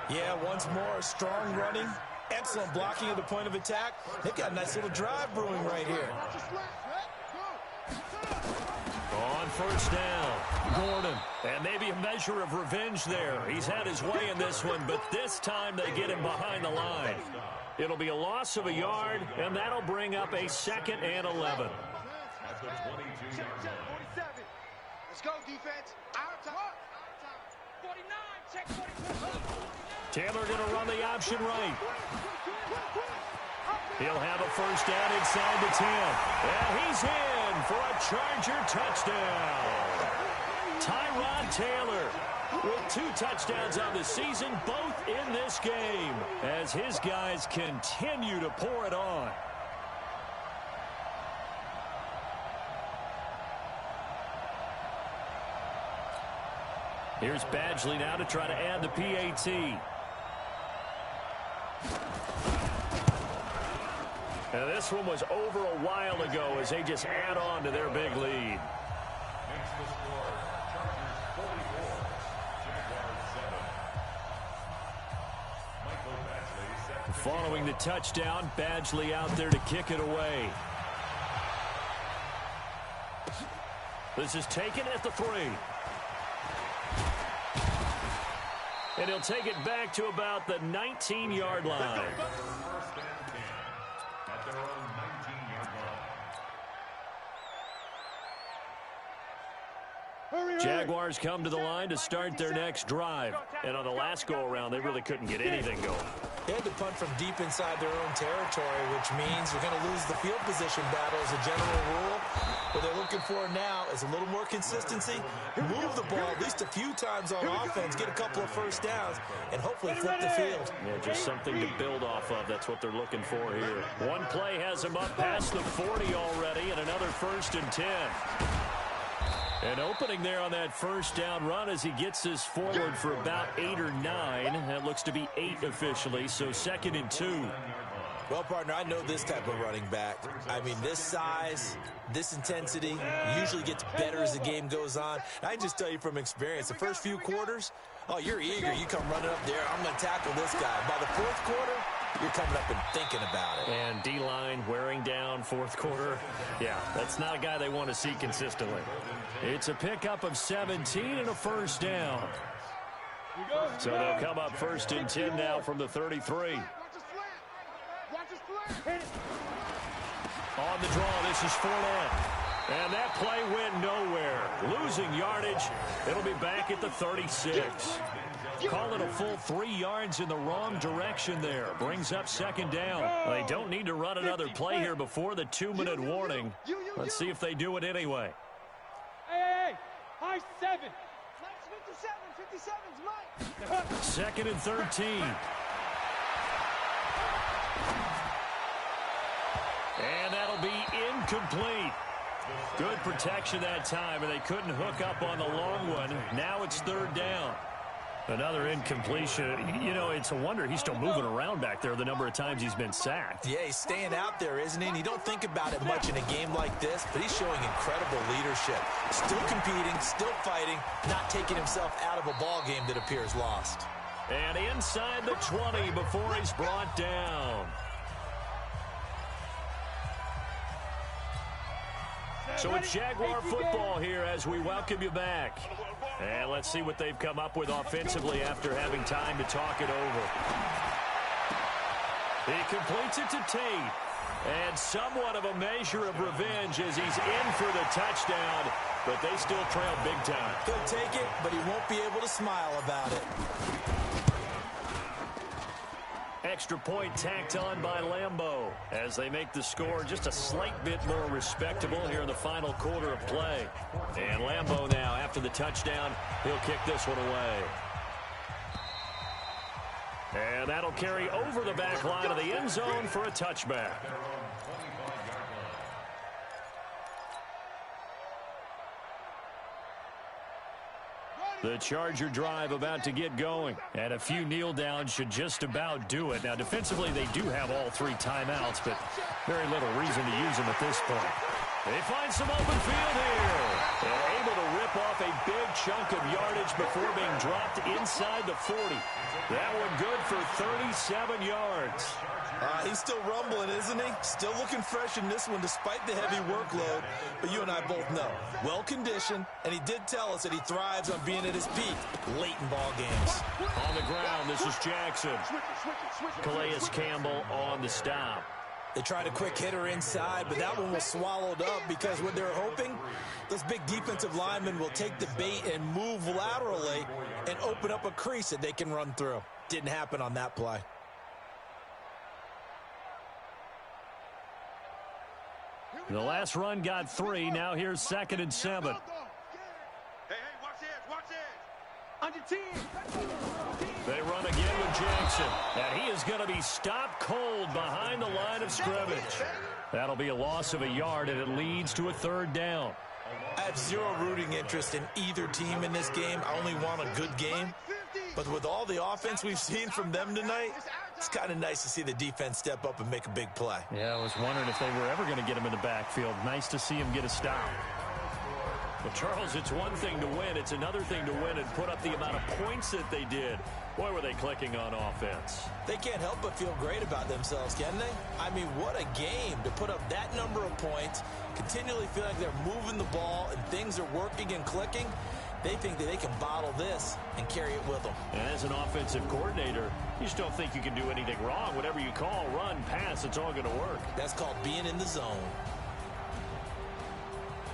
Yeah, once more, strong running, excellent blocking at the point of attack. They've got a nice little drive brewing right here. On first down, Gordon. And maybe a measure of revenge there. He's had his way in this one, but this time they get him behind the line. It'll be a loss of a yard, and that'll bring up a second and 11. At the 22-yard line. Let's go, defense. Our time. 49, check 44. Taylor going to run the option right. He'll have a first down inside the 10. And he's in for a Charger touchdown. Tyrod Taylor with 2 touchdowns on the season, both in this game, as his guys continue to pour it on. Here's Badgley now to try to add the PAT. And this one was over a while ago as they just add on to their big lead. Makes the score Chargers 44, Jaguars 7. Following the touchdown, Badgley out there to kick it away. This is taken at the 3. And he'll take it back to about the 19-yard line. First and 10 at their own 19-yard line. Jaguars come to the line to start their next drive. And on the last go-around, they really couldn't get anything going. They had to punt from deep inside their own territory, which means you're going to lose the field position battle as a general rule. What they're looking for now is a little more consistency, move the ball at least a few times on offense, get a couple of first downs, and hopefully flip the field. Yeah, just something to build off of. That's what they're looking for here. One play has them up past the 40 already, and another 1st and 10. An opening there on that first down run as he gets this forward for about 8 or 9. That looks to be 8 officially, so 2nd and 2. Well, partner, I know this type of running back. I mean, this size, this intensity usually gets better as the game goes on. And I just tell you from experience, the first few quarters, oh, you're eager. You come running up there, I'm going to tackle this guy. By the 4th quarter, you're coming up and thinking about it. And D-line wearing down 4th quarter. Yeah, that's not a guy they want to see consistently. It's a pickup of 17 and a first down. So they'll come up 1st and 10 now from the 33. On the draw, this is Fournette. And that play went nowhere. Losing yardage. It'll be back at the 36. Call it a full 3 yards in the wrong direction there. Brings up 2nd down. They don't need to run another play here before the 2-minute warning. Let's see if they do it anyway. Hey, high 7. Mike's 57. 57's Mike. 2nd and 13. And that'll be incomplete. Good protection that time, and they couldn't hook up on the long one. Now it's 3rd down. Another incompletion. You know, it's a wonder he's still moving around back there the number of times he's been sacked. Yeah, he's staying out there, isn't he? And you don't think about it much in a game like this, but he's showing incredible leadership. Still competing, still fighting, not taking himself out of a ball game that appears lost. And inside the 20 before he's brought down. So it's Jaguar football here as we welcome you back. And let's see what they've come up with offensively after having time to talk it over. He completes it to Tate. And somewhat of a measure of revenge as he's in for the touchdown. But they still trail big time. He'll take it, but he won't be able to smile about it. Extra point tacked on by Lambeau as they make the score just a slight bit more respectable here in the final quarter of play. And Lambeau now, after the touchdown, he'll kick this one away. And that'll carry over the back line of the end zone for a touchback. The Charger drive about to get going. And a few kneel downs should just about do it. Now, defensively, they do have all 3 timeouts, but very little reason to use them at this point. They find some open field here. They're able to rip off a big chunk of yardage before being dropped inside the 40. That one good for 37 yards. He's still rumbling, isn't he? Still looking fresh in this one despite the heavy workload. But you and I both know, well-conditioned, and he did tell us that he thrives on being at his peak late in ball games. On the ground, this is Jackson. Calais Campbell on the stop. They tried a quick hitter inside, but that one was swallowed up because what they're hoping, those big defensive linemen will take the bait and move laterally and open up a crease that they can run through. Didn't happen on that play. The last run got 3. Now here's 2nd and 7. Hey, watch this. Under 10. They run again with Jackson. And he is going to be stopped cold behind the line of scrimmage. That'll be a loss of a yard, and it leads to a 3rd down. I have zero rooting interest in either team in this game. I only want a good game. But with all the offense we've seen from them tonight, it's kind of nice to see the defense step up and make a big play. Yeah, I was wondering if they were ever going to get him in the backfield. Nice to see him get a stop. Well, Charles, it's one thing to win. It's another thing to win and put up the amount of points that they did. Boy, were they clicking on offense. They can't help but feel great about themselves, can they? I mean, what a game to put up that number of points, continually feel like they're moving the ball and things are working and clicking. They think that they can bottle this and carry it with them. And as an offensive coordinator, you just don't think you can do anything wrong. Whatever you call, run, pass, it's all going to work. That's called being in the zone.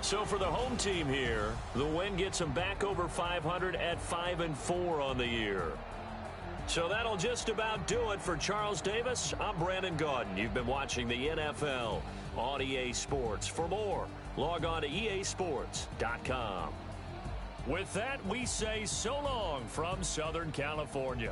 So for the home team here, the win gets them back over 500 at 5-4 on the year. So that'll just about do it for Charles Davis. I'm Brandon Gaudin. You've been watching the NFL on EA Sports. For more, log on to easports.com. With that, we say so long from Southern California.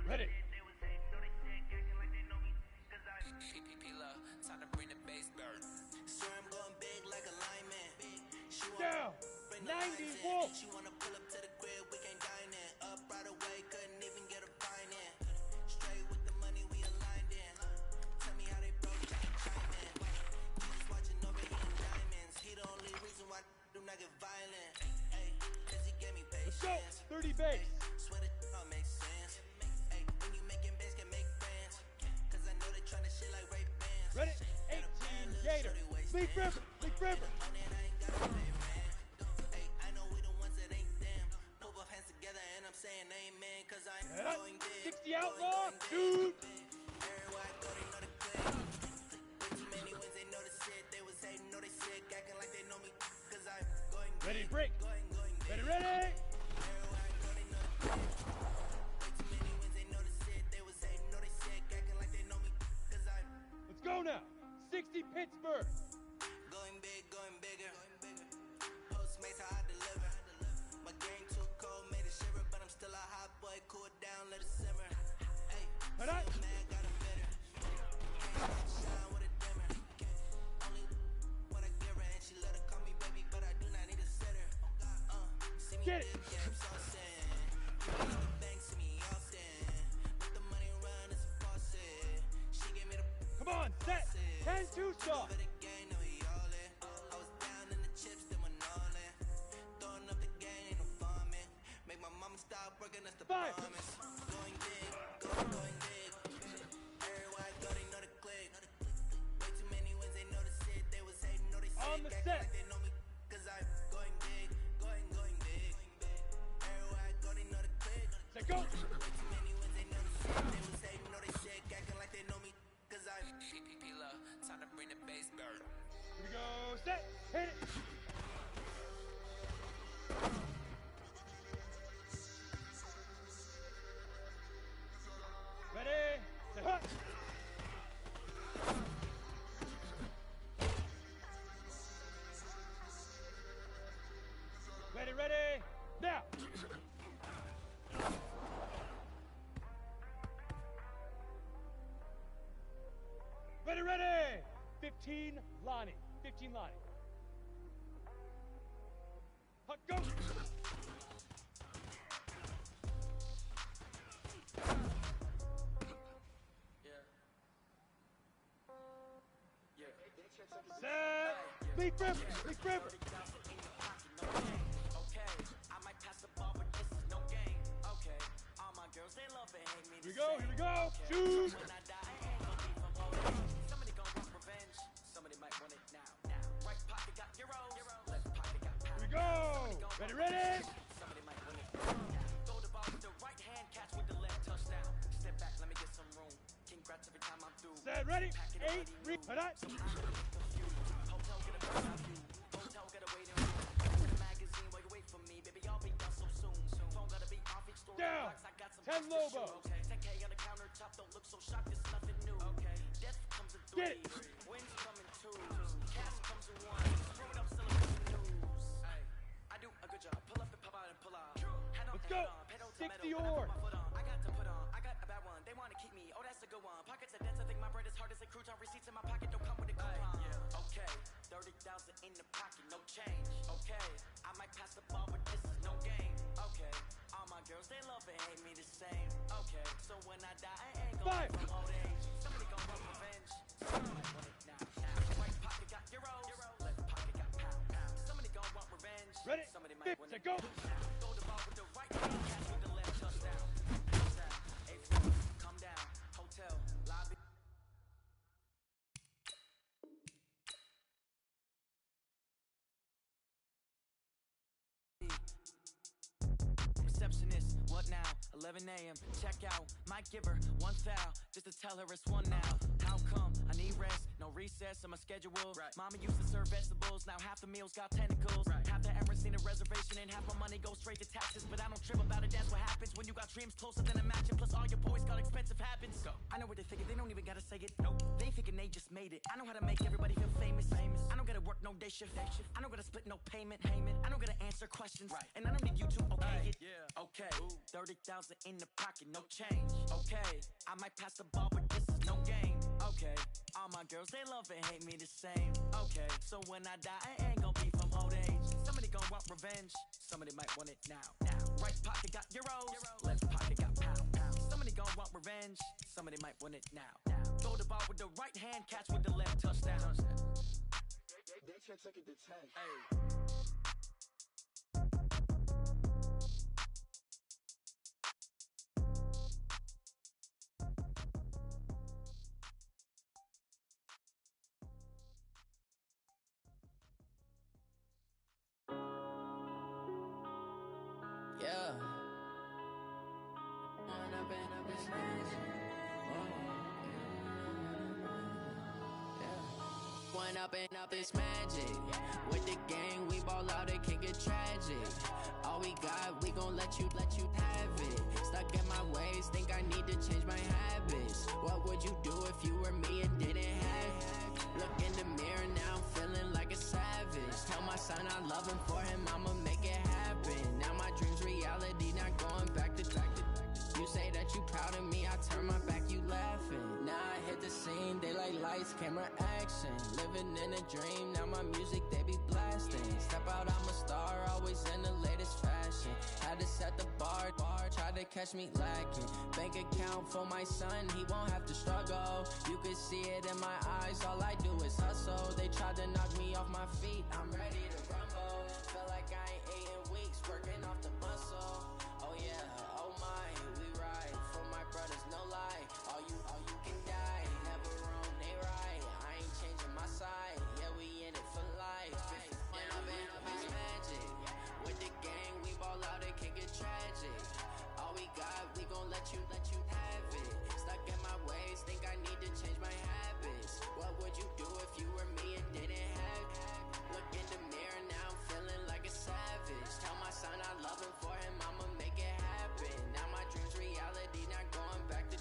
Ready. Down. 90 Wolf. She wanna pull up to the crib, we can't dine in. Up right away, couldn't even get a fine in. Straight with the money we aligned in. Tell me how they broke, I can chime in. Jesus watching over here in diamonds. He the only reason why do not get violent. Hey, cause he gave me Let's go. patience. 30 base. Swear that all makes sense. Hey, when you making bands, can make friends. Cause I know they tryna shit like Ray Bans. Ready. 18 Gator. Leaf River. Leaf River. Saying amen, cause I'm Yeah. going big. 60 Outlaw. Dude. Everywhere I go, they know the clip. Way too many wins, they know the shit. They was hating, know they sick, acting like they know me. Cause I'm going Ready, big. break. Going big. Ready. Everywhere I go, they know the clip. Way too many wins, they know the shit. They was hating, know they sick, acting like they know me. Cause I'm Let's go now. 60 Pittsburgh. Right. Shine with a dimmer. Only what I give her, and she let her call me baby, but I do not need a sitter. See me Get it. dip, yeah, I'm saucing. You need the bank, see me often. Let the money run, it's a faucet. She gave me the Come on, set. 10-2 stop. over the game, now we all in. I was down in the chips, then went all in. Throwing up the game, ain't no farming. Make my mama stop working, that's the Five. promise. Going big, going big. Everywhere I go, they know the click. Way too many wins, they know the shit. They was hating, know they sick. On the Acting set. like they know me, cause I'm going big, going big. Everywhere I go, they know the click. Set, go. Way too many wins, they know the shit. They was hating, know they sick. Acting like they know me, cause I'm PPP love. Time to bring the bass back. Here we go. Set. Hit it. Ready. Set. Hut. Ready, ready. Now. Ready, ready. 15 Lonnie. 15 Lonnie. Hut, go. Set. Big rip. Big rip. Okay, I might pass the ball, but this is no game. Okay, all my girls, they love and hate me. Here we go. Here we go. Shoot. When I die, I ain't gonna be from home. Somebody gon' want revenge. Somebody might want it now. Right pocket got euros. Left pocket got pounds. Here we go. Ready, ready. Somebody might win it now. Throw the ball with the right hand, catch with the left, touchdown. Step back, let me get some room. Congrats every time I'm through. Set. Ready. 8. Hut. Hotel get a bird out view. Hotel get a waiting room. In the magazine while you wait for me, baby, I'll be done so soon. Phone gotta be off each store. Down. I got some 10 Lobo. Okay, 10K on the countertop, don't look so shocked, it's nothing new. Okay, death comes in Get threes, it. wins come in twos, cash comes in ones. Throw it up, celebration news. Ay, I do a good job. Pull up and pop out and pull out. Head on, Let's head go. on, pedal to 60 metal, or. and I put my foot on. I got to put on. I got a bad one. They wanna keep me. Oh, that's a good one. Pockets are dense. I think my bread is hard as a crouton. Receipts in my pocket don't come with a coupon. Okay, 30,000 in the pocket, no change. Okay, I might pass the ball, but this is no game. Okay, all my girls, they love and hate me the same. Okay, so when I die, I ain't gonna 5. be from old age. Somebody gon' want revenge. Somebody might want it now. Right pocket got euros. Left pocket got pounds. Somebody gon' want revenge. Ready. Somebody might 5. want Set. it Go. now. Throw the ball with the right hand, catch with the left, touchdown. Hey, come down. Hotel, lobby. Receptionist, what now? 11 a.m. Check out. Might give her one foul just to tell her it's one now. How come? I need rest, no recess in my schedule. Mama used to serve vegetables, now half the meals got tentacles. Half the errands need a reservation and half my money goes straight to taxes. But I don't trip about it, that's what happens when you got dreams closer than imagine. Plus all your boys got expensive habits. I know what they thinking, they don't even gotta say it. Nope. They thinking they just made it. I know how to make everybody feel famous. I don't gotta work no day shift. I don't gotta split no payment. I don't gotta answer questions. And I don't need you to okay it. Okay, 30,000 in the pocket, no change. Okay, I might pass the ball, but this is no game. Okay, all my girls, they love and hate me the same. Okay, so when I die, I ain't gonna be from old age. Somebody gon' want revenge. Somebody might want it now. Right pocket got euros. Left pocket got pounds. Somebody gon' want revenge. Somebody might want it now. Throw the ball with the right hand, catch with the left, touchdown. They check it to 10. Hey. Yeah. One up and up is magic. With the gang, we ball out, it can get tragic. All we got, we gon' let you have it. Stuck in my ways, think I need to change my habits. What would you do if you were me and didn't have it? Look in the mirror, now I'm feeling like a savage. Tell my son I love him, for him I'ma make it happen. Now my dream's reality, not going back to. You say that you proud of me, I turn my back, you lights, camera action. Living in a dream, now my music they be blasting. Step out, I'm a star, always in the latest fashion. Had to set the bar, try to catch me lacking. Bank account for my son, he won't have to struggle. You could see it in my eyes, all I do is hustle. They tried to knock me off my feet, I'm ready to rumble. Feel like I ain't ate in weeks, working off the muscle. Oh yeah, oh my, we ride for my brothers, no lie. All you can die, never wrong, they right. I ain't changing my side, yeah, we in it for life. And I've been magic. With the gang, we ball out, it can get tragic. All we got, we gon' let you have it. Stuck in my ways, think I need to change my habits. What would you do if you were me and didn't have it? Look in the mirror, now I'm feeling like a savage. Tell my son I love him, for him I'ma make it happen. Now my dream's reality, not going back to.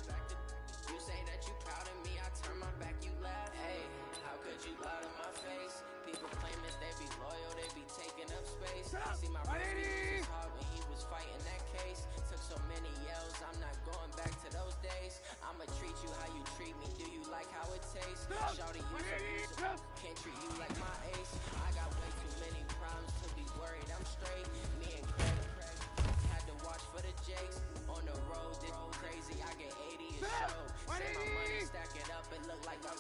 You say that you proud of me, I turn my back, you laugh. Hey, how could you lie to my face? People claim that they be loyal, they be taking up space. See my brother was hard when he was fighting that case. Took so many yells, I'm not going back to those days. I'ma treat you how you treat me, do you like how it tastes? Shawty, you so can't treat you like my ace. I got way too many problems to be worried, I'm straight. Me and Craig had to watch for the Jakes. On the road, this crazy, I get 80 a show. Say my money, stack it up, it look like I'm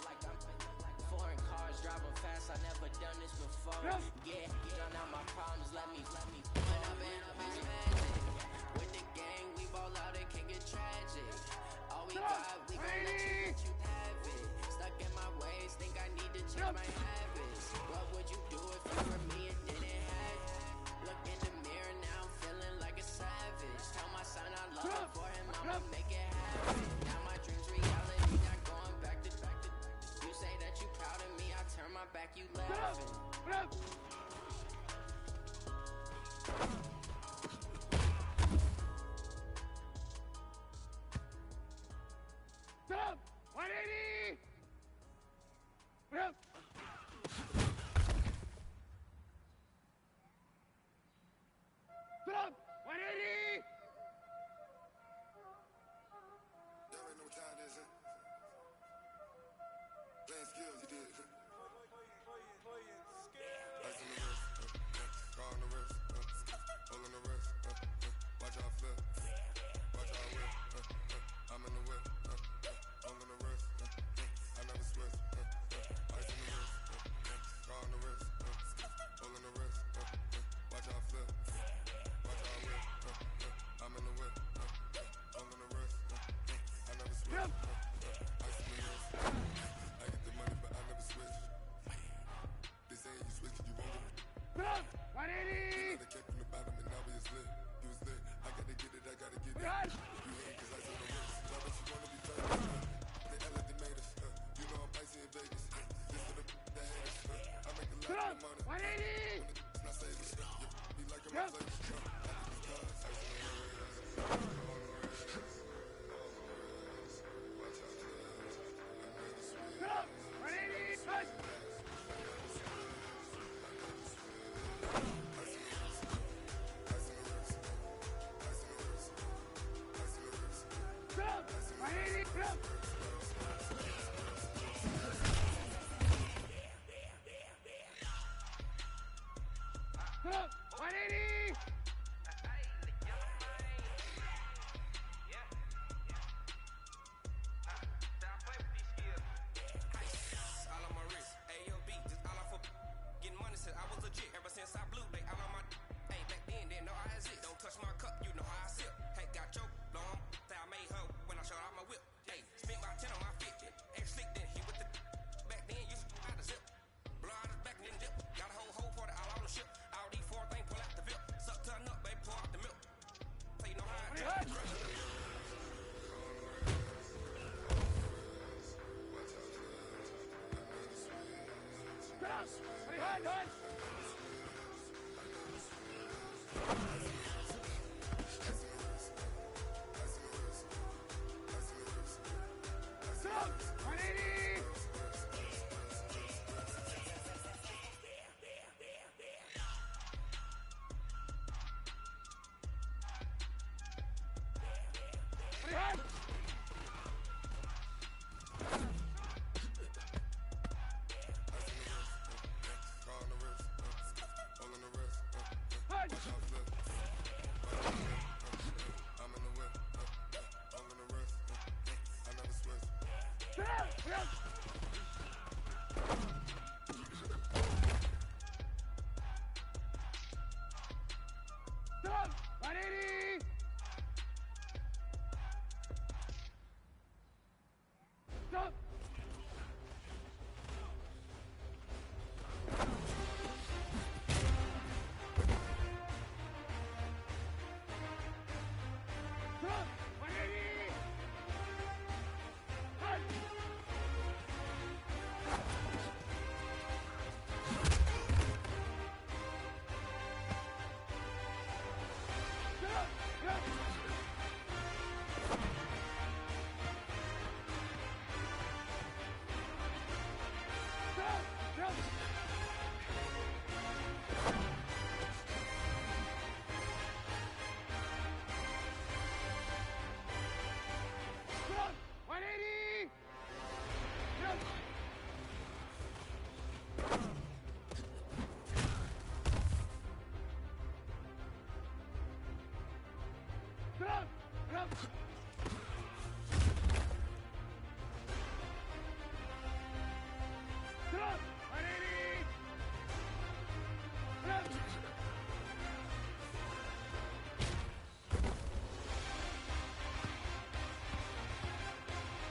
foreign cars, driving fast, I never done this before. Yeah, done out my problems, let me when I've been magic. With the gang, we ball out, it can get tragic. All we got, we gon' let you have it. Stuck in my ways, think I need to change my habits. What would you do if you were me and didn't have it? Look in the mirror, now I'm feeling like a savage. Tell my son I love him, for him I'ma make it happen. Now my dream's reality, not going back to. You say that you proud of me, I turn my back, you laughing. Stop! 180! Yep. Stop! 180! Y'all already know what time it is, huh? Playing skills, you did. Ice on the wrist, car on the wrist, hole on the wrist, watch out flip, watch out whip, I'm in the whip, hole on the wrist, Stop! 180! Stop! Stop! 180! Cut! Stop! Stop! Stop! Stop! Stop! 180! Stop! Stop! Stop! Stop! 180! Stop!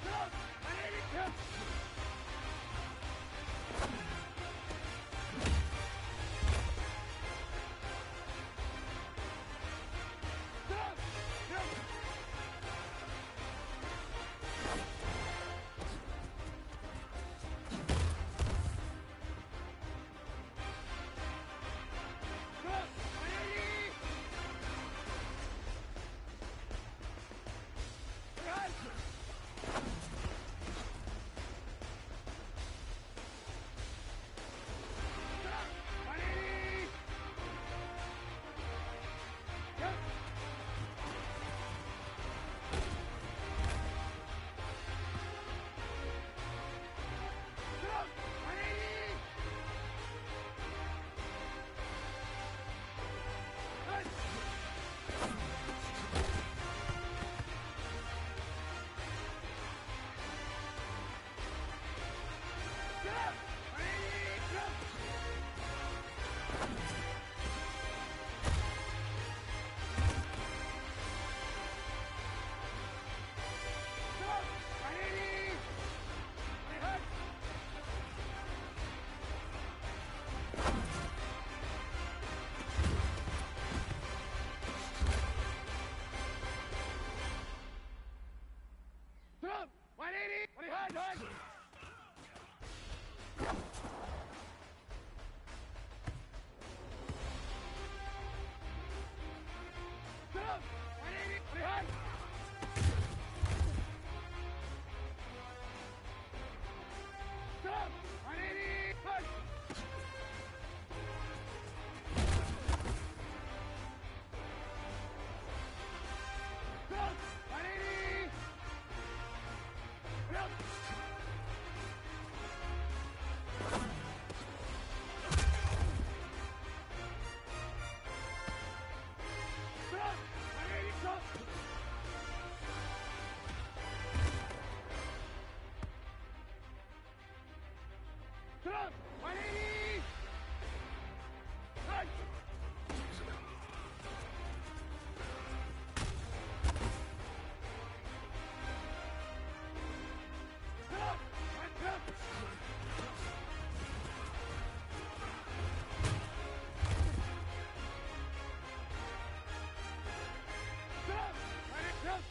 Stop! 180! Stop! Stop! Stop! Stop! 180! Run! Stop! 180! Yep! Stop! 180! Cut! Stop! 180! Stop! Stop! 180! Cut! Stop! 180! Cut! Cut! Stop! 180! Cut! Stop! 180! Cut! Stop! 180! Stop! Stop! 180! Stop! Stop! 180! Cut! Stop! Stop! Stop! 180! Stop!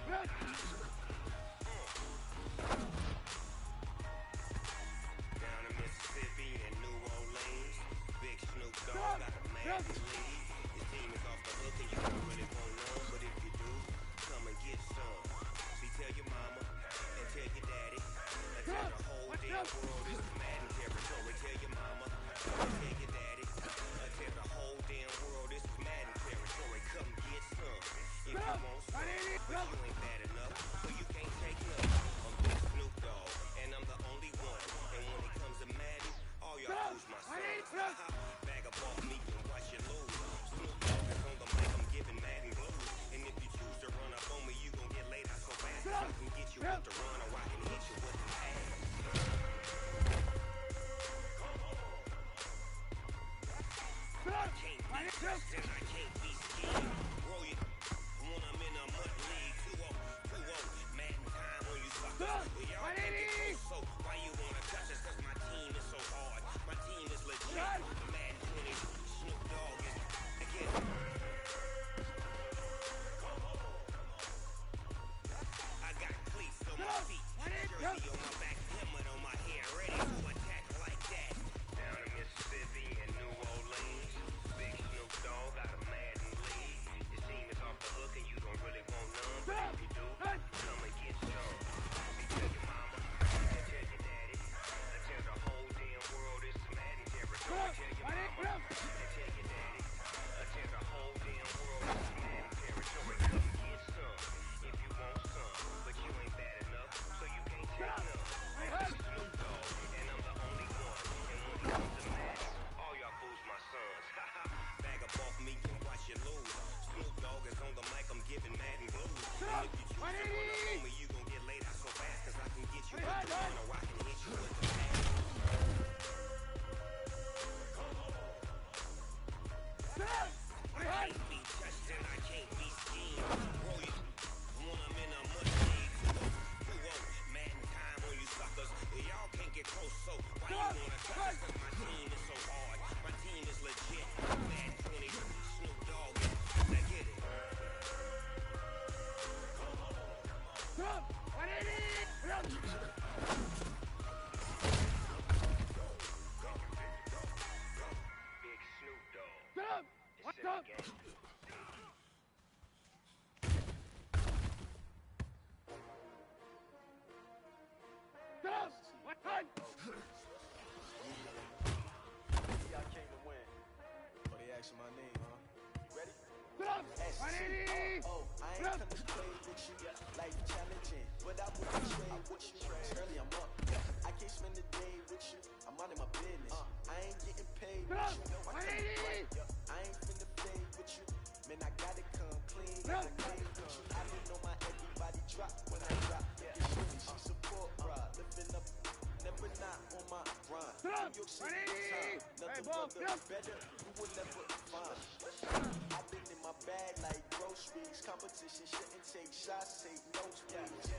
Down in Mississippi and New Orleans, Big Snoop Dogg got a mad lead. His team is off the hook and you don't really want none, but if you do, come and get some. See, tell your mama and tell your daddy, and tell the whole damn world this is Madden territory. Tell your mama and tell your daddy, and tell the whole damn world this is Madden territory. Come get some if you want some, but you ain't bad enough, so you can't take none. I'm Big Snoop Dogg, and I'm the only one. And when it comes to Madden, all y'all lose my sons. Bag up off me and watch you lose. Snoop Dogg is on the mic, I'm giving Madden blues. And if you choose to run up on me, you gon' get laid out so fast that I can get you with the run or I can hit you with the ass. I can't be touched and I can't be schemed. Roll you when I'm in a mud league. 2-0, Madden time when you suckers. Well, y'all think it goes so why you wanna touch us? Cause my team is so hard. My team is legit. Madden 20, Snoop Dogg is again. I got cleats on my feet, jersey on my back, helmet on my hair, ready to attack like that. Down in Mississippi and New Orleans, Big Snoop Dogg got a Madden lead. Your team is off the hook and you don't really want none, but if you do, come and get some. See, tell your mama and tell your daddy, and tell the whole damn world this is Madden territory. Tell your mama and tell your daddy, and tell the whole damn world this is Madden territory. Come get some if you want some, but you ain't bad enough, so you can't take none. I'm Snoop Dogg, and I'm the only one. And when it comes to Madden, all y'all fools my sons. Bag up off me and watch you lose. Snoop Dogg is on the mic, I'm giving Madden blues. And if you choose to run up on me, you gon' get laid out so fast, cause I can get you with the run or I can hit you with the ass. I can't be touched and I can't be schemed. Roll you when I'm in a mud league. 2-0, Madden time on you suckers. Y'all can't get close, so why you wanna touch us? Cause my team is so hard. My team is legit. Madden 20, Snoop Dogg. Now get it. Big Snoop Dogg. It's in the game. Y'all came to win. Oh, they asking my name, huh? Ready? S-C-R-O. I ain't come to play with you. Life challenging, but I wouldn't trade with you. Early, I'm up. I can't spend the day with you. I'm out of my business. I ain't getting paid with you. I ain't finna play with you. Man, I gotta come clean. I didn't know my everybody drop when I drop. Get shorty, she support, bruh. Living up, never not on my grind. New York City time. Nothing brother better, you will never find. I've been in my bag like groceries. Competition shouldn't take shots, take notes, please.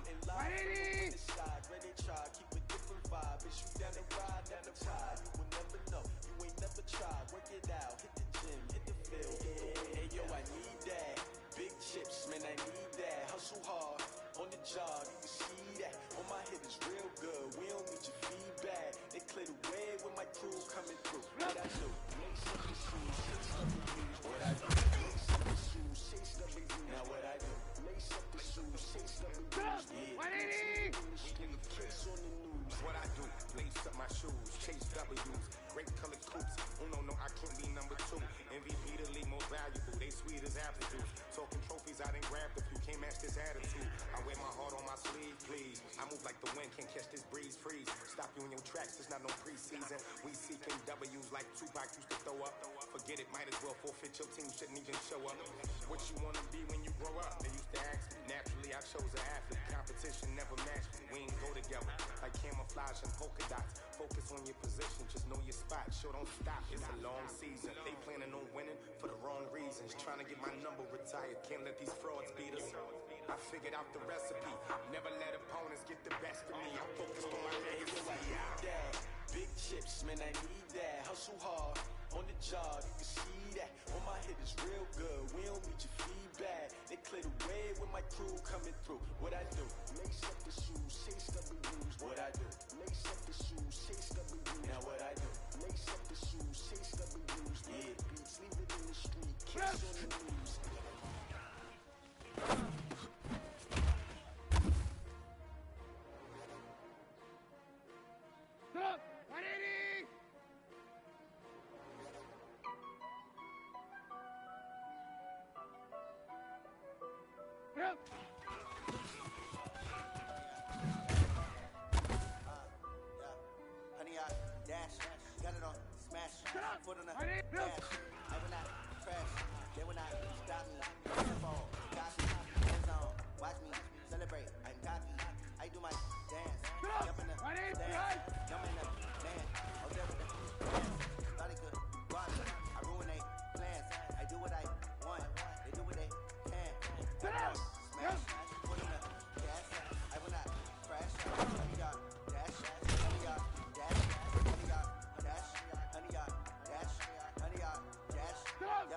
In line, on the side, ready to try. Keep a different vibe. Is you down the ride, never tired. You will never know, you ain't never tried. Work it out, hit the gym, hit the field. Hey yo, I need that. Big chips, man, I need that. Hustle hard, on the job, you can see that. On my hit is real good, we don't need your feedback. They clear the way with my crew coming through. What I do? Lace up the shoes, chase up the views. What I do? Lace up the shoes, chase up the views. Now what I do? Lace up the shoes, chase up the views. Yeah, case on the news. What I do, lace up my shoes, chase W's, great colored coops. Oh no, I can't be number 2. MVP the league most valuable, they sweet as apple juice. Talking trophies, I done grabbed a few, can't match this attitude. I wear my heart on my sleeve, please. I move like the wind, can't catch this breeze, freeze. Stop you in your tracks, it's not no preseason. We seeking W's like Tupac used to throw up. Forget it, might as well forfeit, your team shouldn't even show up. What you wanna be when you grow up? They used to ask me, naturally I chose an athlete. Competition never matched me, we ain't go together. Like camouflage and polka dots. Focus on your position, just know your spot. Sure, don't stop, it's a long season. They planning on winning for the wrong reasons. Trying to get my number retired, can't let these frauds beat us. I figured out the recipe, never let opponents get the best of me. I'm focused on my legacy. I need that. Big chips, man, I need that. Hustle hard, on the job, you can see that. On my hit is real good, we don't need your feedback. They clear the way with my crew coming through. What I do? Lace up the shoes, chase up the blues. What I do? Lace up the shoes, chase up the blues. Now what I do? Lace up the shoes, chase up the blues. Yeah, beats, leave it in the street, catch on the news. Stop! 180! Yep. Honey, I dash, got it on, smash, foot on the I need dash. I will not crash, they will not stop me. Fall, copy, hands on, watch me celebrate. I'm cocky, I do my dance, jump in the dance, jump in the man, out there with the dance. Thought it could run, I ruin they plans. I do what I want, they do what they can. Smash, foot on the gas, I will not crash. Honey, I dash, honey, I dash, honey, I dash, honey, I dash, honey, I dash. Yeah.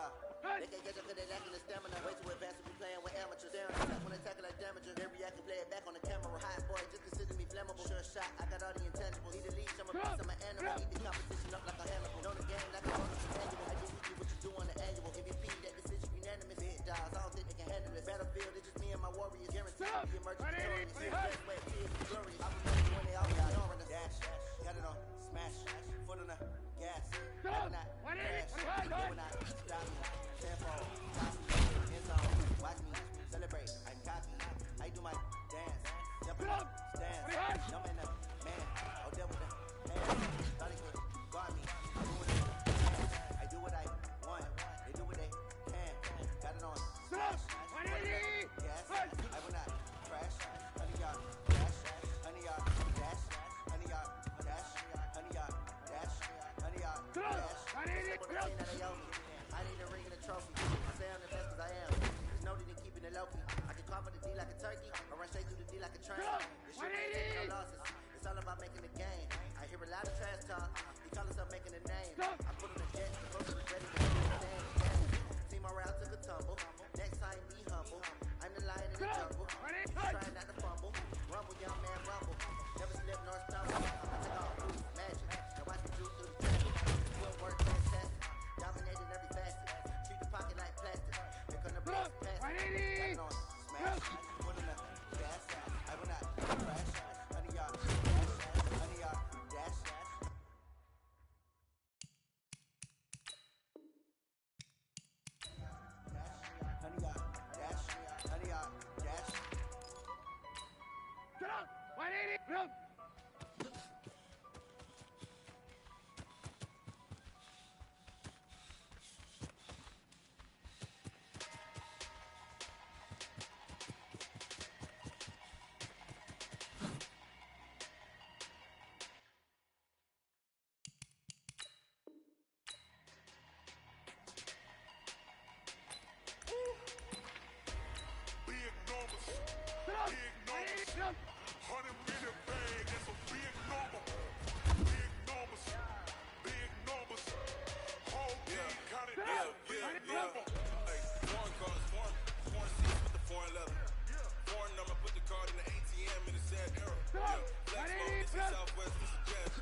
They can't catch up to their lack in the stamina. Way too advanced to be playing with amateurs. They don't attack when attacking like damager. They react and play it back on the camera. Hot boy, just consider me flammable. Sure shot, I got all the intangibles. Need a leash, I'm a beast, I'm an animal. Eat the competition up like a Hannibal. Know the game like a bonus annual. I do with you what you do on the annual. MVP, that decision unanimous. Big dogs, I don't think they can handle it. Battlefield, it's just me and my warriors. Guaranteed to be emerging victorious. See the best way, tears be glorious. I remember when they all got on the dash. Got it on, smash, foot on the gas. I will not crash, they will not stop me. Tempo, copy, hands on, watch me celebrate. I'm cocky, I do my dance, jump in the stands, jump in the man, out there with the hands. Thought he could guard me, I do what I do what I want, they do what they can. Got it on, smash, yes, I will not crash. Honey, y'all dash, honey, y'all dash, honey, y'all dash, honey, y'all dash, honey, y'all dash. I need a ring and a trophy. I say I'm the best 'cause I am. There's no need in keeping it low-key. I can carve the D like a turkey, or run straight through the D like a train. This shit ain't taking no losses. It's all about making the game. I hear a lot of trash talk. He call himself making a name. I put on the jet, the boat is ready to stand. See my route took a tumble. Next time be humble. I'm the lion in the jungle. Trying not to fumble. Rumble, young man, rumble. Never slip nor stumble. I take all moves, magic. Now watch me do through the traffic. Footwork fantastic. Dominating every facet. Treat the pocket like plastic. Here come the blast pass. Got it on, smash. Foot in the gas. I will not crash. Honey, y'all dash. Honey, y'all dash. Honey, y'all dash. Honey, y'all dash. Get up! 180! Run! Big numbers, Get up! big numbers. 180! 100 minute bag, that's a big number. Big numbers, big numbers. Whole team counted, that's a big number. Hey, foreign cars, foreign seats with the foreign leather. Foreign number, put the card in the ATM in the sad era. Flex mode, this is Southwest, this is Jazz.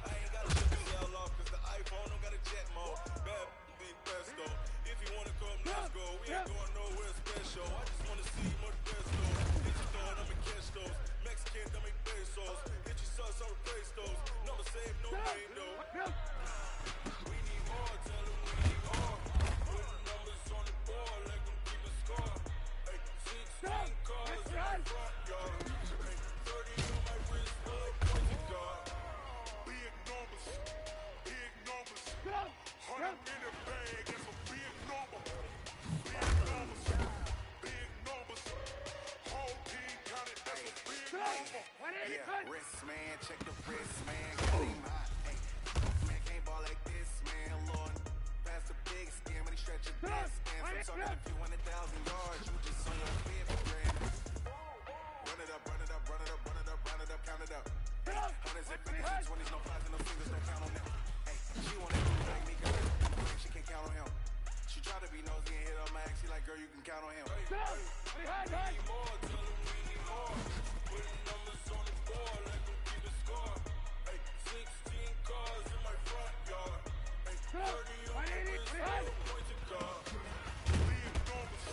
I ain't got to shut the cell off, cause the iPhone don't got a jet mode. Bad big pesto. If you wanna come, let's go. We ain't going nowhere special. I just wanna see much pesto. Hit your throw, I'm in cash those. Mexican, I'm in pesos. Hit your sauce, I'm replace those. Never save, no pain though. We need more, tell them we need more. Put the numbers on the board, like them keep a score. Hey, 16 cars in the front yard. Hey, 30 on my wrist, full of points of guard. Big numbers, big numbers. 100 minute bag, that's a big number. Big numbers, big numbers. Whole team counted, that's a big number. Yeah, wrist man, check the wrist man, game hot. Hey, man can't ball like this, man. Lord, pass the big scam, and he stretch your best scam. So talking a few 100,000 yards, you just on your 50 grand. Run it up, run it up, run it up, run it up, run it up, count it up. Hey, hundreds and fifties and 20s, no fives and no singles, don't count on them. Hey, she wanna do like me, girl, she can't count on him. She try to be nosy and hit up my ex, she like, girl, you can count on him. need more, tell them we need more. Putting numbers on the board like I'm keeping score. Hey, 16 cars in my front yard. Hey, 30 on the wrist, no point to guard. Big numbers,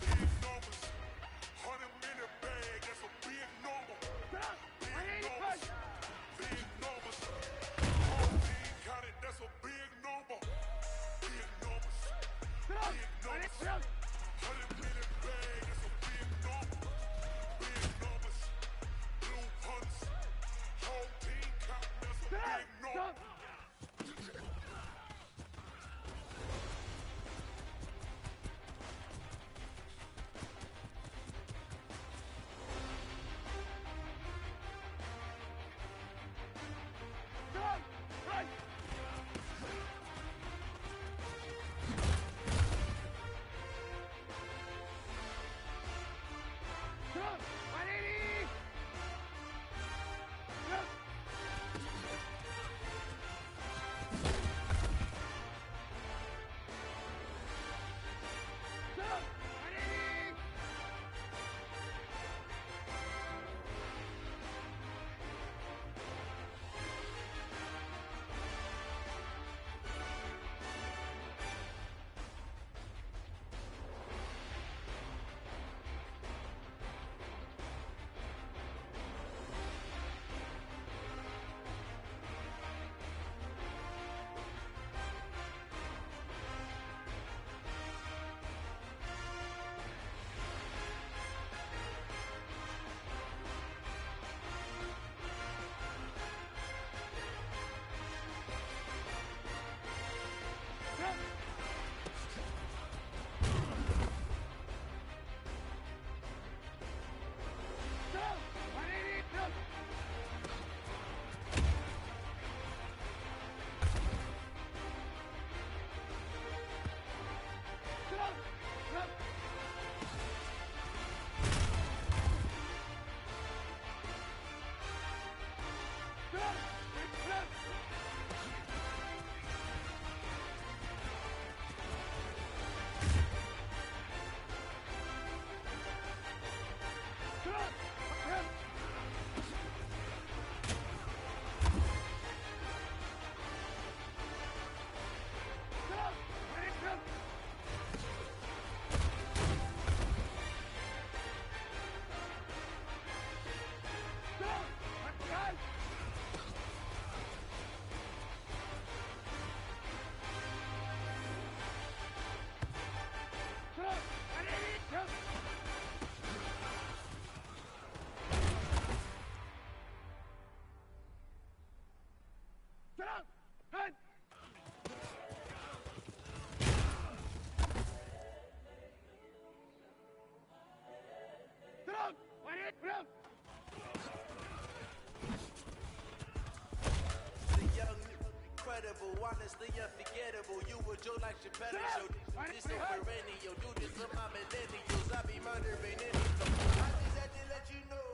big numbers. 100 in a bag, that's a big number. Big numbers, big numbers. Whole team counted, that's a big number. Big numbers, big numbers. 100 in a bag, that's a big number. Big numbers, blue hunts. Whole team counting, that's a big number. Incredible, honestly unforgettable. You were Joe like Chappelle show. This so perennial, do this for my millennials. I be murdering any flow. I just had to let you know.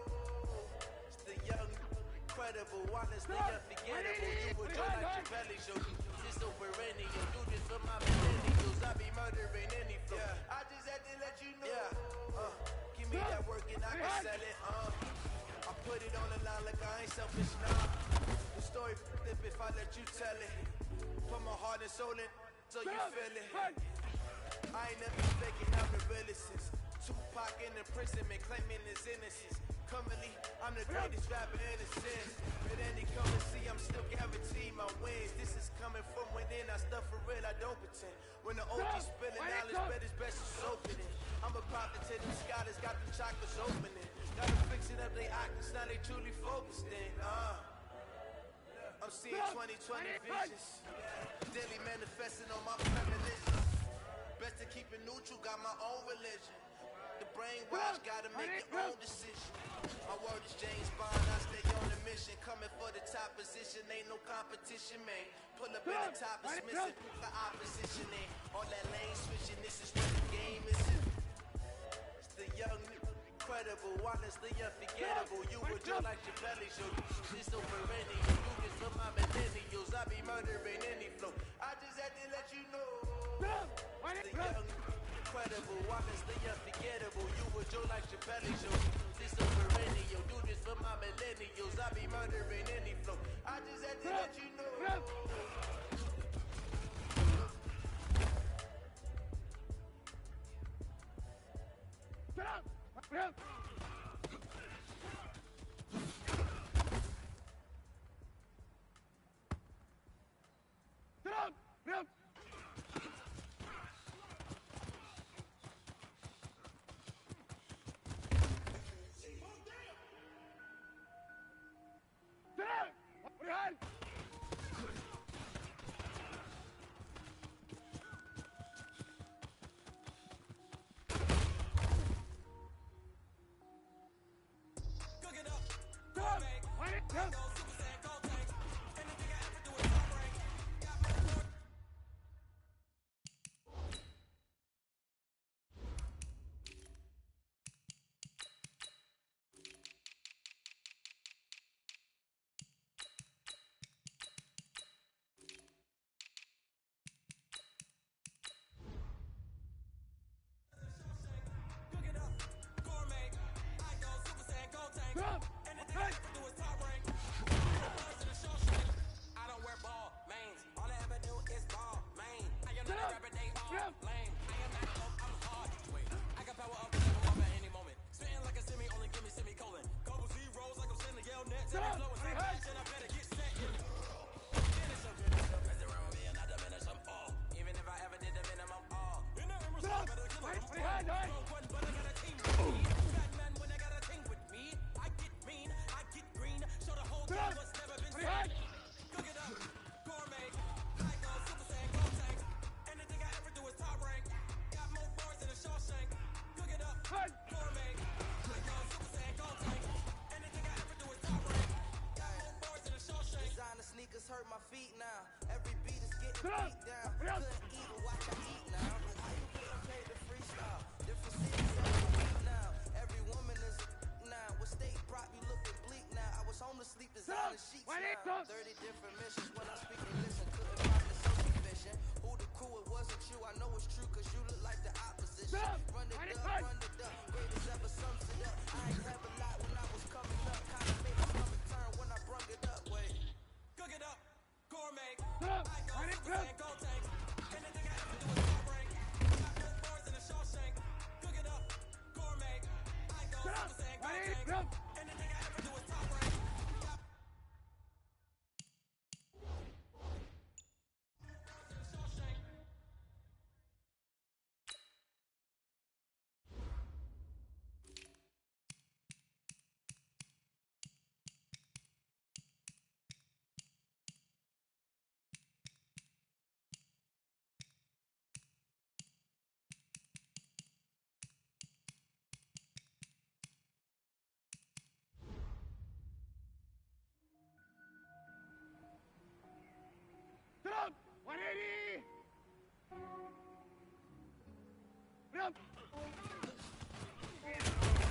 It's the young, incredible, honestly unforgettable. You were Joe like Chappelle show. This so perennial, do this for my millennials. I be murdering any flow. I just had to let you know. Give me that work and I can sell it. I put it on the line like I ain't selfish now. The story flip if I let you tell it. Put my heart and soul in so you feel it. I ain't never faking, I'm the realest since Tupac in imprisonment claiming his innocence. Currently, I'm the greatest rapper in the sin. But any come and see, I'm still guaranteed my wins. This is coming from within, I stuff for real, I don't pretend. When the OG spilling knowledge, bet it's best to opening. I'm a prophet to them scholars, got them chakras opening. Gotta fix it up, they octaves, now they truly focused in. I'm seeing 2020 visions. Daily manifesting on my premonitions. Best to keep it neutral, got my own religion. The brainwash, gotta make your own decision. My word is James Bond, I stay on a mission. Coming for the top position, ain't no competition, man. Pull up in the top, it's missing the opposition, ain't all that lane switching. This is what the game is. It's the young, incredible, honestly unforgettable. You were Joe like Chappelle show. This so perennial, do this for my millennials. I be murdering any flow. I just had to let you know. The young, incredible, honestly unforgettable. You were your belly show. This a perennial, do this for my millennials. I be murdering any flow. I just had to let you know. Get up! Get up! Get up! Get up! Get up! What do you have? Cook it up, Get up! Wait it! Get up! Super Saiyan Gold Tank. Anything I ever do is top rank. Got more. Cook it up, gourmet. I go Super Saiyan Gold Tank. Get up! Anything I ever do is top rank. Buzz in the Shawshank. I don't wear ball mains. All I ever do is ball main. I am not a rapper, they all lame. I am not dope, I'm hard. Wait, I got power up at any moment. Spitting like a semi, only give me semicolon. Couple zeros like I'm sending yell net. Tell me flow is like that, and I better get set. Finish up, press it around me and I diminish them all. Even if I ever did the minimum all. In the Emerson, I better kill them all. One, but I got a team with me. Batman when I got a team with me. I get mean, I get green. Show the whole team what's never been seen. Cook it up, gourmet. I go Super Saiyan Gold Tank. Anything I ever do is top rank. Got more bars than a Shawshank. Cook it up, gourmet. I go Super Saiyan Gold Tank. Anything I ever do is top rank. Got more bars than a Shawshank. Designer sneakers hurt my feet now. Every beat is getting beat down. Couldn't eat or watch I eat now. How you couldn't pay the freestyle? Different cities every week now. Every woman is a now. With state prop, you looking bleak now. I was home to sleep designer sheets now. 30 different missions when I speak and listen. Couldn't find the so efficient. Who the crew, it wasn't you. I know it's true cause you look like the opposition. Run it up, run it up. Greatest ever sums it up. I ain't have a lot when I was coming up. Kinda made my stomach turn when I brung it up. Wait. Cook it up, gourmet. I go Super Saiyan Gold Tank. Anything I ever do is top rank. Got more bars than a Shawshank. Cook it up, gourmet. I go Super Saiyan Gold Tank. Anything I ever do is top rank. Got bars than a Shawshank. Get up! 180! Get up!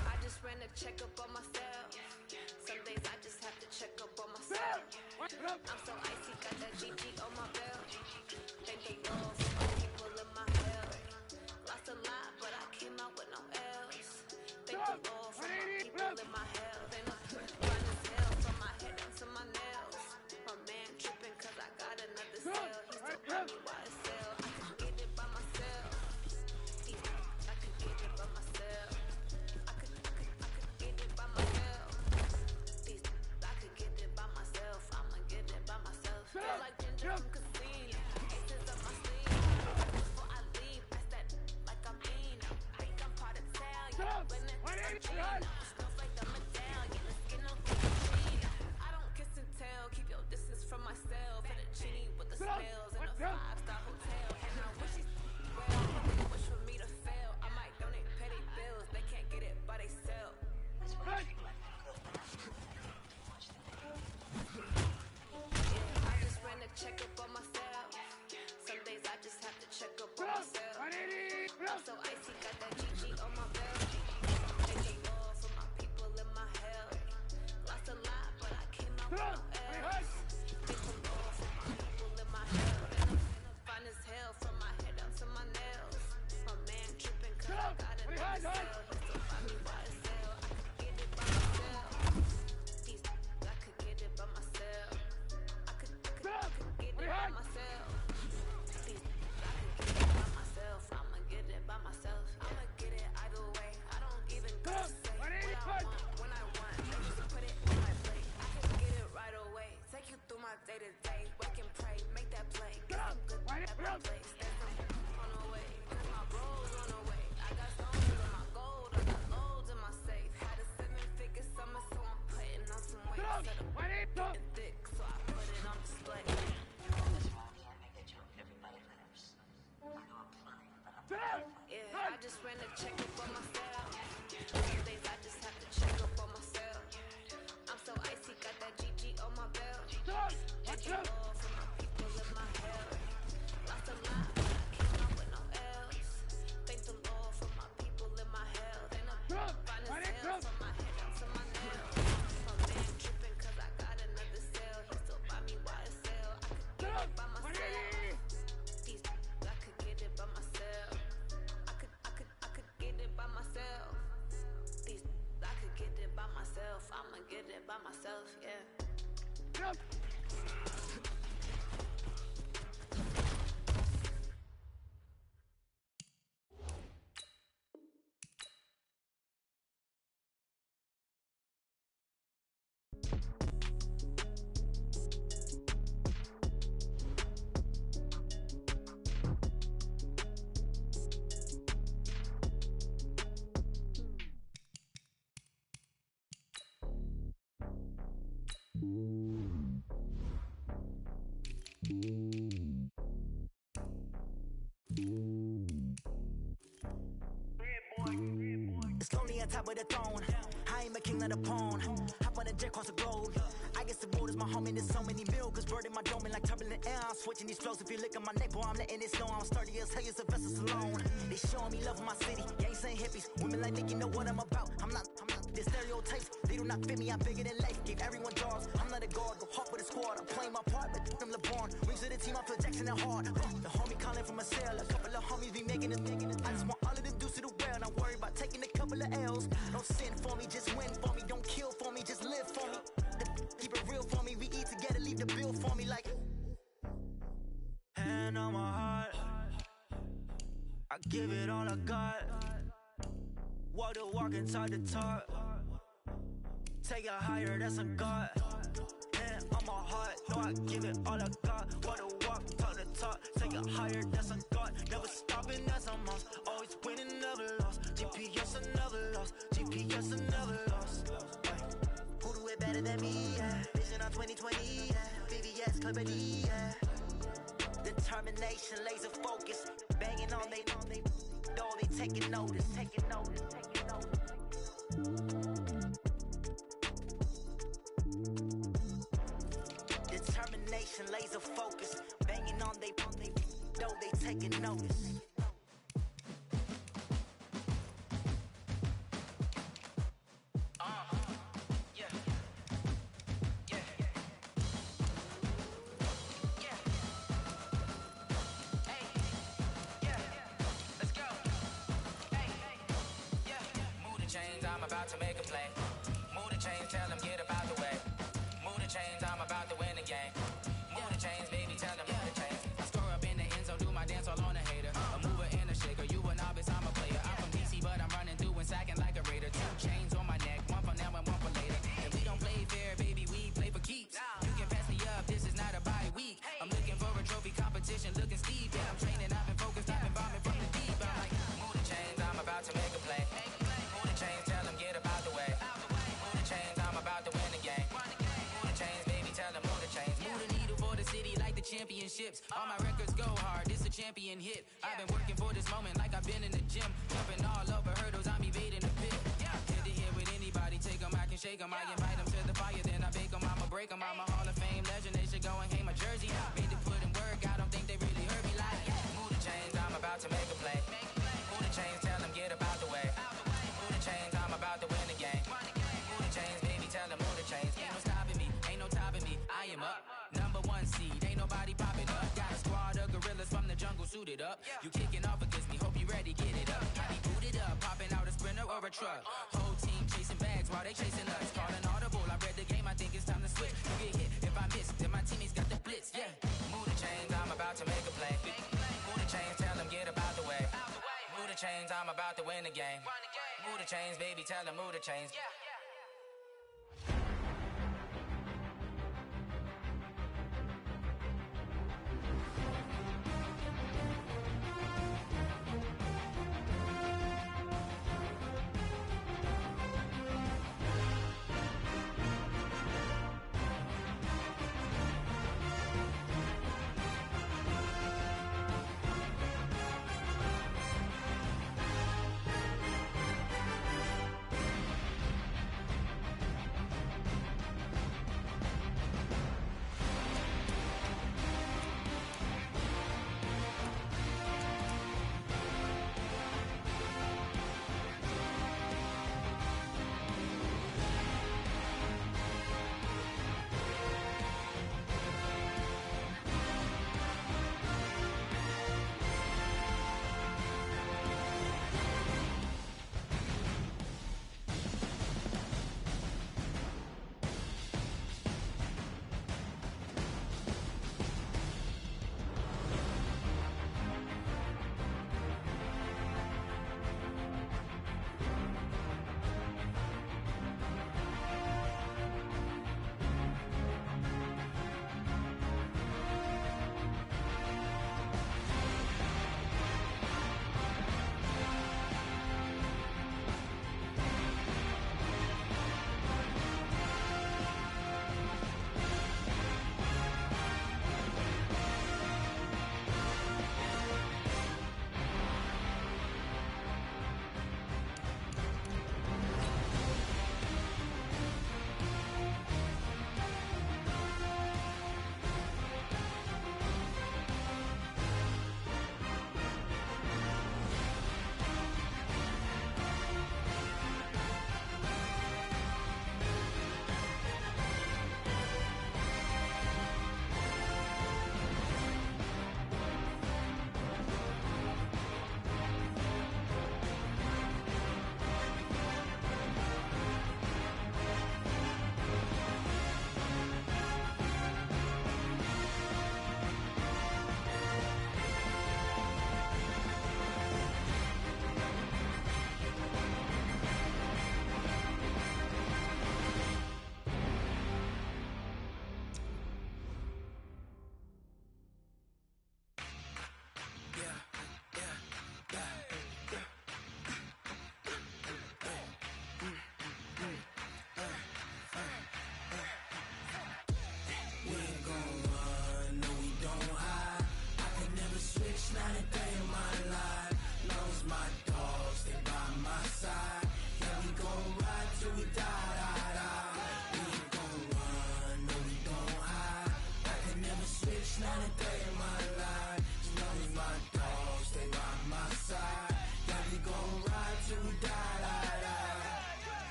I just ran a checkup on myself. Some days I just have to check up on myself. I'm so icy, got that GG on my belt. Thank the Lord for my people in my health. Lost a lot, but I came out with no L's. Thank the Lord for my people in my health. And I'm fine as hell from my head into my nails. My man tripping cause I got another cell. He still got me why it's sell. I could get it by myself. I could get it by myself. I could get it by myself. I could get it by myself. I'ma get it by myself. Feel like ginger from Casino. Aces up my sleeve. Before I leave, I said like I'm mean. Think I'm part of town. Yeah, when it's a dream. Smells like the medallion. The skin of the machine. I don't kiss and tell. Keep your distance from myself. And a genie with the spells in a 5-star hotel. And I wish he's well. They wish for me to fail. I might donate petty bills. They can't get it by themselves. I just ran a checkup on myself. Some days I just have to check up on myself. I'm so icy, got that GG on my belt. Thank the Lord for my people in my health. Lost a lot, but I came out with no L's. Thank the Lord for my people in my health. And I'm It's lonely on top of the throne. I ain't a king of the pawn. Hop on a jet across the globe. I guess the road is my home and there's so many milkers burning my dome and like turbulent air. I'm switching these flows. If you look at my neck, boy, I'm letting it snow. I'm sturdy as hell, it's a vessel alone. They showing me love in my city. Gangs ain't hippies. Women like Nicky know what I'm about. I'm not the stereotypes. They do not fit me. I'm bigger than life. Gave everyone jobs. I'm not a guard. Go hard with a squad. I'm playing my part, but them LeBron. Rings to the team. I feel Jackson and hard. The homie calling from a cell. A couple of homies be making it. I just want all of them dudes to do well. Not worry about taking a couple of L's. Don't sin for me, just win for me. Don't kill for me, just live for me. Keep it real for me. We eat together, leave the bill for me like. Hand on my heart, I give it all I got. Walk the walk and talk the talk. Take it higher, that's a God. Hand on my heart, no, I give it all I got. Walk the walk, talk the talk. Take it higher, that's a God. Never stopping, that's a must. Always winning, never lost. GPS, I never lost. GPS, I never lost. Who do it better than me? Yeah. Vision on 2020. Yeah. VVS, Clippity. Yeah. Determination, laser focus. Banging on they, though they taking notice. Taking notice. Taking notice. Determination, laser focus. Banging on they, though they taking notice. To make a play. Move the chains, tell them get up out the way. Move the chains, I'm about to win the game. Move the chains, baby, tell them move the chains. I score up in the end zone, do my dance all on a hater. A mover and a shaker, you a novice, I'm a player. I'm from DC, but I'm running through and sacking like a raider. 2 chains on my neck, one for now and one for later. And we don't play fair, baby, we play for keeps. You can pass me up, this is not a bye week. I'm looking for a trophy competition, looking steep. And I'm training, I've been focused, I've been bombing from the deep. I'm like, move the chains, I'm about to make a play. Move the chains, tell them get up out the way. Move the chains, I'm about to win the game. Move the chains, baby, tell them move the chains. Move the needle for the city like the championships. All my records go hard, this a champion hit. I've been working for this moment like I've been in the gym. Jumping all over hurdles, I'm evading the pit. Head to head with anybody, take them, I can shake them. I invite them to the fire, then I bake them. I'ma break them, I'm a Hall of Fame legend. They should go and hang my jersey. Made to put in work, I don't think they really heard me like. Move the chains, I'm about to make a play. Move the chains, tell them get up out the way. Move the chains, I'm about to win the game. Move the chains, baby, tell them move the chains. Ain't no stopping me, ain't no topping me. I am up, #1 seed, ain't nobody popping up. Got a squad of gorillas from the jungle suited up. You kicking off against me, hope you ready, get it up. I be booted up, popping out a Sprinter or a truck. Whole team chasing bags while they chasing us. Calling audible, I read the game, I think it's time to switch. You get hit if I miss, then my teammates got the blitz. Yeah, move the chains, I'm about to make a play. Move the chains, tell them get up out the way. Move the chains, I'm about to win the game. Move the chains, baby, tell them move the chains.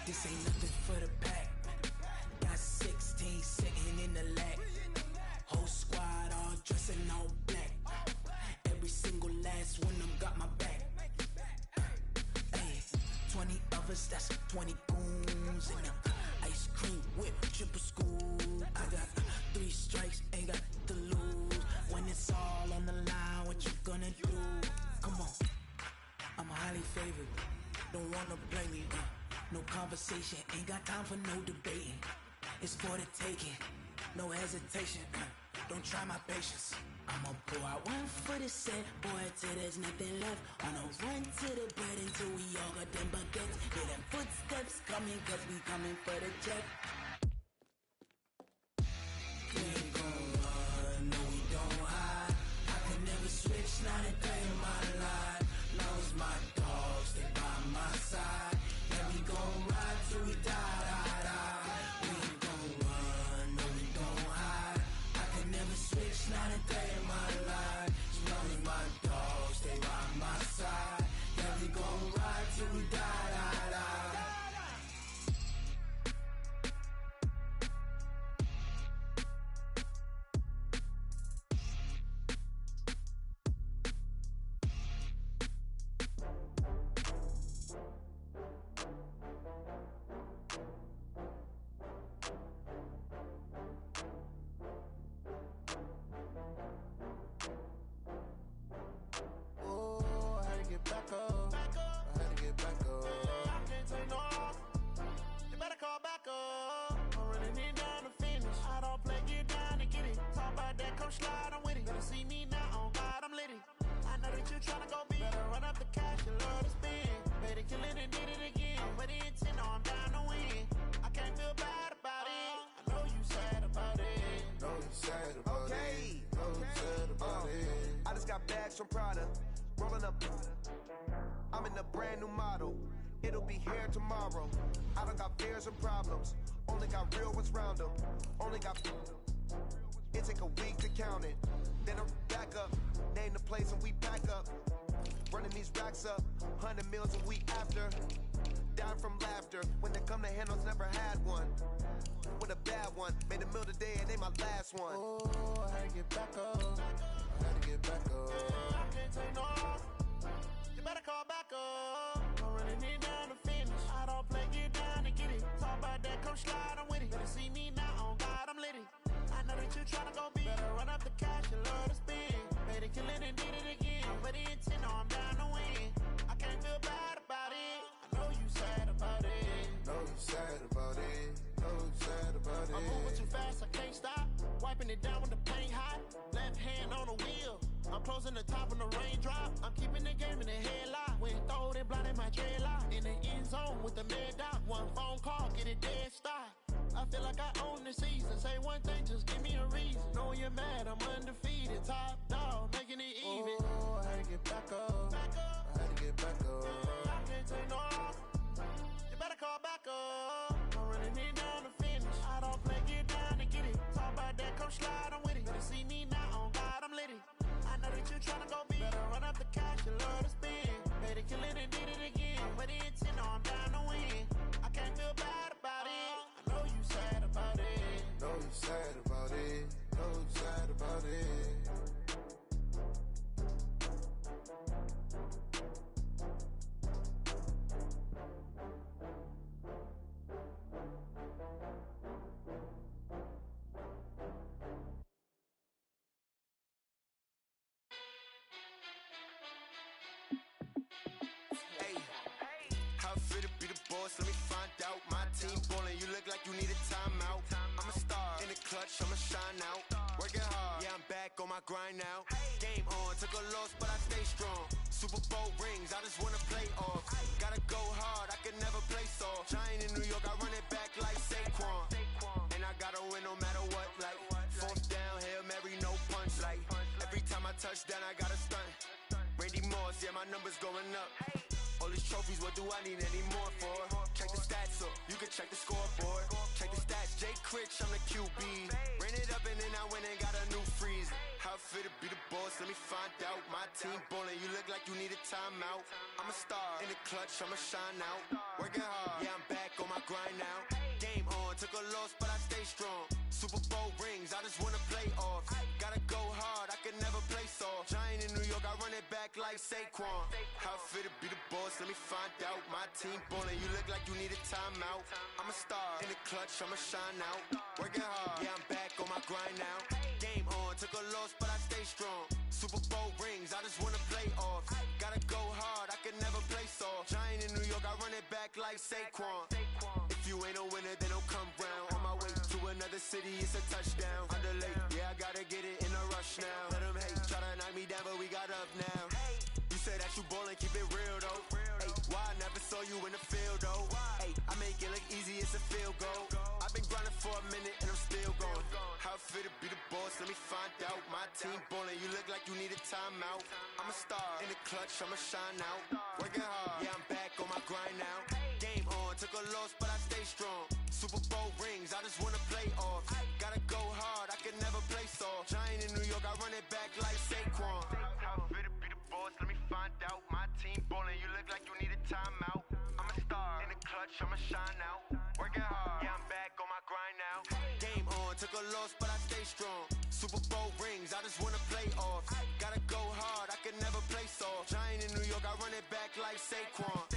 This ain't nothing for the pack. Got 16 sitting in the lag. Whole squad all dressing all black. Every single last one of them got my back. Hey, 20 of us, that's 20 goons in them. Ice cream whip, triple scoop. I got 3 strikes, ain't got to lose. When it's all on the line, what you gonna do? Come on, I'm highly favored. Don't wanna play me, no conversation, ain't got time for no debating. It's for the taking, no hesitation. Don't try my patience. I'ma pour out one for the set, boy, till there's nothing left. On a run to the bread until we all got them baguettes. Hear them footsteps coming, cause we coming for the check. We ain't gon' run, no we don't hide. I can never switch, not a day in my life. Long as my dogs stay by my side. Yeah, we gon' ride till we die, die, die. We ain't gon' run, no we don't hide. I can never switch, not a day in my life. As long as my dogs stay by my side. Yeah, we gon' ride till we die, die, die. From Prada, rolling up. I'm in a brand new model. It'll be here tomorrow. I don't got fears and problems. Only got real ones round them. Only got. It take a week to count it. Then I'm back up. Name the place and we back up. Running these racks up. 100 meals a week after. Down from laughter. When they come to handles, never had one. With a bad one. Made a meal today and they my last one. Oh, I had to get back up. I had to get back up. I can't take no off. You better call back up. I'm running it down to finish. I don't play, get down and get it. Talk about that, come slide, I'm with it. Better see me now, on God, I'm litty. I know that you tryna go big. Better run up the cash, you love to spin. Made a killing and did it again. But the intent, no, I'm down to win. I can't feel bad about it. I know you sad about it. Know you sad about it. Know you sad about it. I'm moving too fast, I can't stop. Wiping it down when the paint hot. Left hand on the wheel. I'm closing the top when the raindrop. I'm keeping the game in the headlock. When throwed and blinded my dreadlock. In the end zone with the mad dot. One phone call, get it dead stop. I feel like I own the season. Say one thing, just give me a reason. Knowing you're mad, I'm undefeated. Top dog, making it even. Oh, I had to get back up. Back up. I had to get back up. I can't take no off. You better call back up. I'm running it down to finish. I don't play, get down to get it. Talk about that, come slide, I'm with it. Better see me now, on God, I'm litty. I know that you tryna go big. Better run up the cash, you love to spin. Made a killing and did it again. But the intent, no, I'm down to win. I can't feel bad about it. I know you sad about it. Know you sad about it. Know you sad about it. Let me find out. My team ballin', you look like you need a timeout. I'm a star in the clutch, I'ma shine out. Working hard, yeah, I'm back on my grind now. Game on, took a loss, but I stay strong. Super Bowl rings, I just wanna play off. Gotta go hard, I can never play soft. Giant in New York, I run it back like Saquon. And I gotta win no matter what, like fourth down, Hail Mary, no punch. Like every time I touch down, I gotta stunt. Randy Moss, yeah, my numbers going up. All these trophies, what do I need any more for? Check the stats up, you can check the scoreboard. Check the stats, Jay Critch, I'm the QB. Ran it up and then I went and got a new freeze. How it feel to be the boss, let me find out. My team ballin', you look like you need a timeout. I'm a star in the clutch, I'ma shine out. Working hard, yeah, I'm back on my grind now. Game on, took a loss, but I stay strong. Super Bowl rings, I just wanna play off. Gotta go hard, I can never play soft. Giant in New York, I run it back like Saquon. How fit to be the boss, let me find out. My team ballin', you look like you need a timeout. I'm a star, in the clutch, I'ma shine out. Working hard, yeah, I'm back on my grind now. Game on, took a loss, but I stay strong. Super Bowl rings, I just wanna play off. Gotta go hard, I can never play soft. Giant in New York, I run it back like Saquon. If you ain't a winner, then don't come round. On my way to another city, it's a touchdown. Underlay, yeah, I gotta get it in a rush now. Let them hate, try to knock me down, but we got up now. You say that you ballin', keep it real though. Ay, why I never saw you in the field though? Ay, I make it look easy, it's a field goal. I've been grinding for a minute and I'm still going. How fit to be the boss, let me find out. My team ballin', you look like you need a timeout. I'm a star, in the clutch, I'ma shine out. Working hard, yeah, I'm back on my grind now. Game on, took a loss, but I stay strong. Super Bowl rings, I just wanna play off. Gotta go hard, I can never play soft. Giant in New York, I run it back like Saquon. How fit to be the boss, let me find out. My team ballin', you look like you need a timeout. I'm a star, in the clutch, I'ma shine out. Working hard, yeah, I'm back on my grind now. Game on, took a loss, but I stay strong. Super Bowl rings, I just wanna play off. Gotta go hard, I can never play soft. Giant in New York, I run it back like Saquon.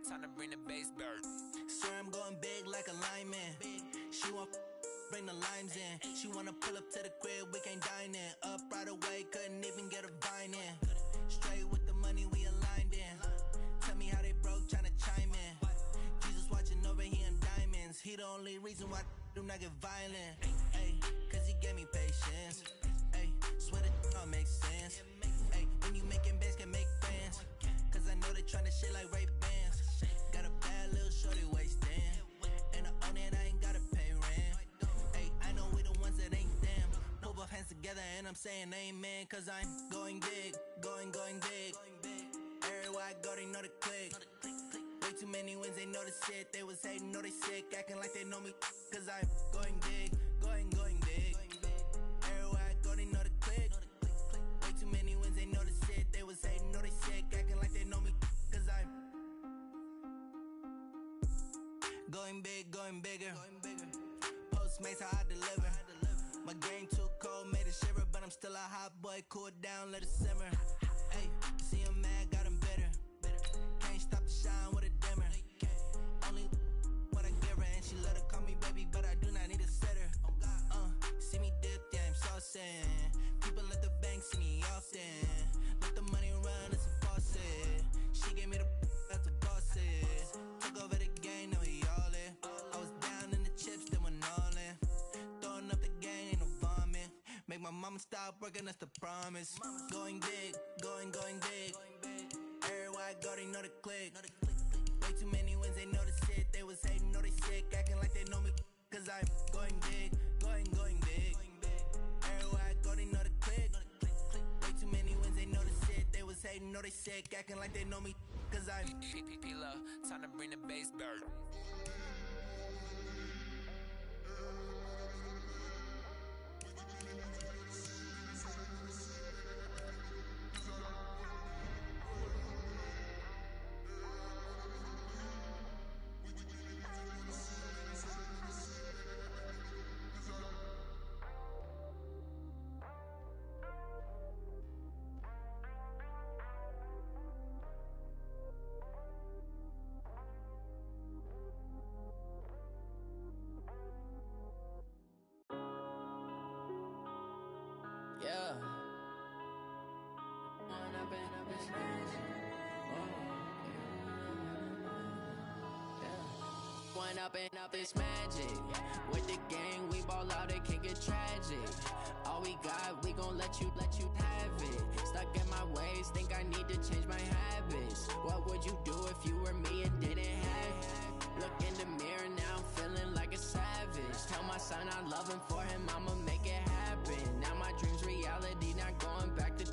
Time to bring the bass back. Swear I'm going big like a lineman. She want bring the limes in. She wanna pull up to the crib, we can't dine in. Up right away, couldn't even get a vine in. Straight with the money, we aligned in. Tell me how they broke, tryna chime in. Jesus watching over, he in diamonds. He the only reason why do not get violent. Ay, cause he gave me patience. Ay, swear that don't make sense. Ay, when you making bands, can make friends. Cause I know they tryna shit like Ray-Bans. Got a bad little shorty wasting. And I own it, I ain't gotta pay rent. Ay, I know we the ones that ain't them. Put both hands together and I'm saying amen. Cause I'm going big, going big. Everywhere I go, they know the click. Way too many wins, they know the shit. They was hating, know they sick, acting like they know me. Cause I'm going big, going big. Everywhere I go, they know the click. Way too many wins, they know the shit. They was hating, know they sick, acting like they know me. Cause I'm going big, going bigger. Postmates, how I deliver. My game too cold, made it shiver. But I'm still a hot boy, cool it down, let it simmer. Hey, see him mad, got him bitter. Can't stop the shine with a dimmer. Only what I give her, and she let her call me baby, but I do not need a sitter. See me dip, yeah, I'm saucing. People at the bank see me often. Let the money run, it's a faucet. She gave me the that's a bosses. Took over the game, now we all in. I was down in the chips, then went all in. Throwing up the game, ain't no vomit. Make my mama stop working, that's the promise. Going big, going big. Everywhere I go, they know the click. Way too many wins, they know the shit. They was hating, know they sick, acting like they know me. Cause I'm going big, going big. Everywhere I go, they know the click. Way too many wins, they know the shit. They was hating, know they sick, acting like they know me. Cause I'm P-Love, time to bring the bass back. Yeah. One up and up, it's magic. With the gang, we ball out, it can get tragic. All we got, we gon' let you have it. Stuck in my ways, think I need to change my habits. What would you do if you were me and didn't have it? Look in the mirror now, I'm feeling like a savage. Tell my son I love him, for him I'ma make it happen. Now my dream's reality, not going back to.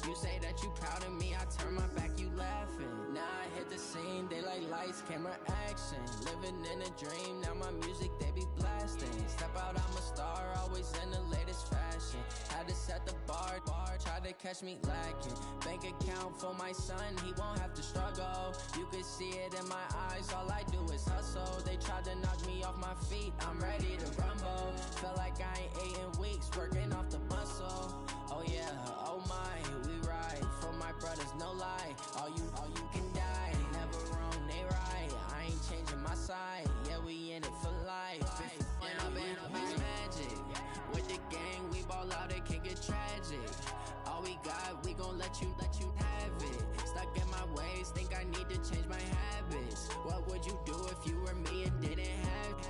You say that you proud of me, I turn my back, you laughing. Now I hit the scene, they like lights, camera, action. Living in a dream, now my music, they be blasting. Step out, I'm a star, always in the latest fashion. Had to set the bar, try to catch me lacking. Bank account for my son, he won't have to struggle. You could see it in my eyes, all I do is hustle. They tried to knock me off my feet, I'm ready to rumble. Felt like I ain't ate in weeks, working off the muscle. Oh yeah, oh my, we ride for my brothers, no lie. All you can die, never wrong, they right. I ain't changing my side, yeah, we in it for life. When up and up, it's magic. With the gang, we ball out, it can get tragic. All we got, we gon' let you have it. Stuck in my ways, think I need to change my habits. What would you do if you were me and didn't have it?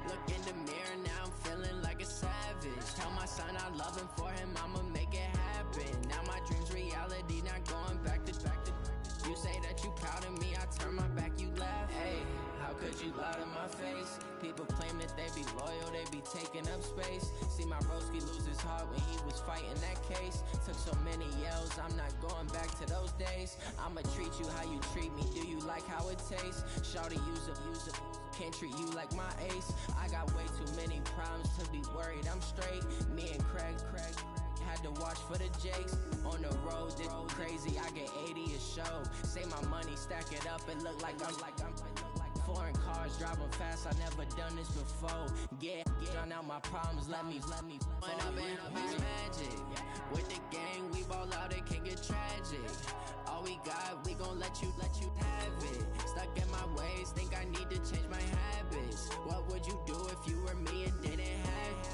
Look in the mirror, now I'm feeling like a savage. Tell my son I love him, for him I'ma make it happen. Now my dream's reality, not going back to. You say that you proud of me, I turn my back, you laugh. Hey, how could you lie to my face? People claim that they be loyal, they be taking up space. See my broski lose his heart when he was fighting that case. Took so many yells, I'm not going back to those days. I'ma treat you how you treat me, do you like how it tastes? Shawty, use up, can't treat you like my ace. I got way too many problems to be worried, I'm straight. Me and Craig had to watch for the Jakes. On the road, this crazy, I get 80 a show. Say my money, stack it up, it look like I'm foreign cars, driving fast, I never done this before. Get drown out my problems, let me When up and up, it's magic. With the gang, we ball out, it can get tragic. All we got, we gon' let you have it. Stuck in my ways, think I need to change my habits. What would you do if you were me and didn't have it?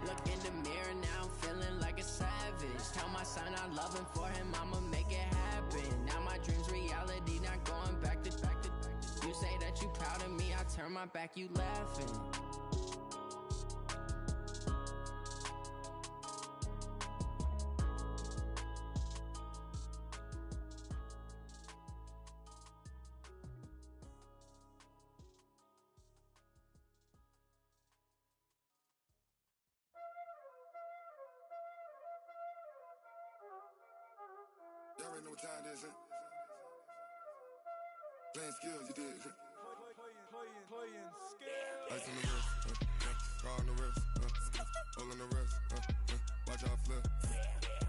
Look in the mirror, now I'm feeling like a savage. Tell my son I love him, for him I'ma make it happen. Now my dream's reality, not going back to. You say that you proud of me, I turn my back, you laughing. know what time it is, Playing skills, you did, Playing skills. Ice on the wrist, car on the wrist, all on the wrist, watch out flip.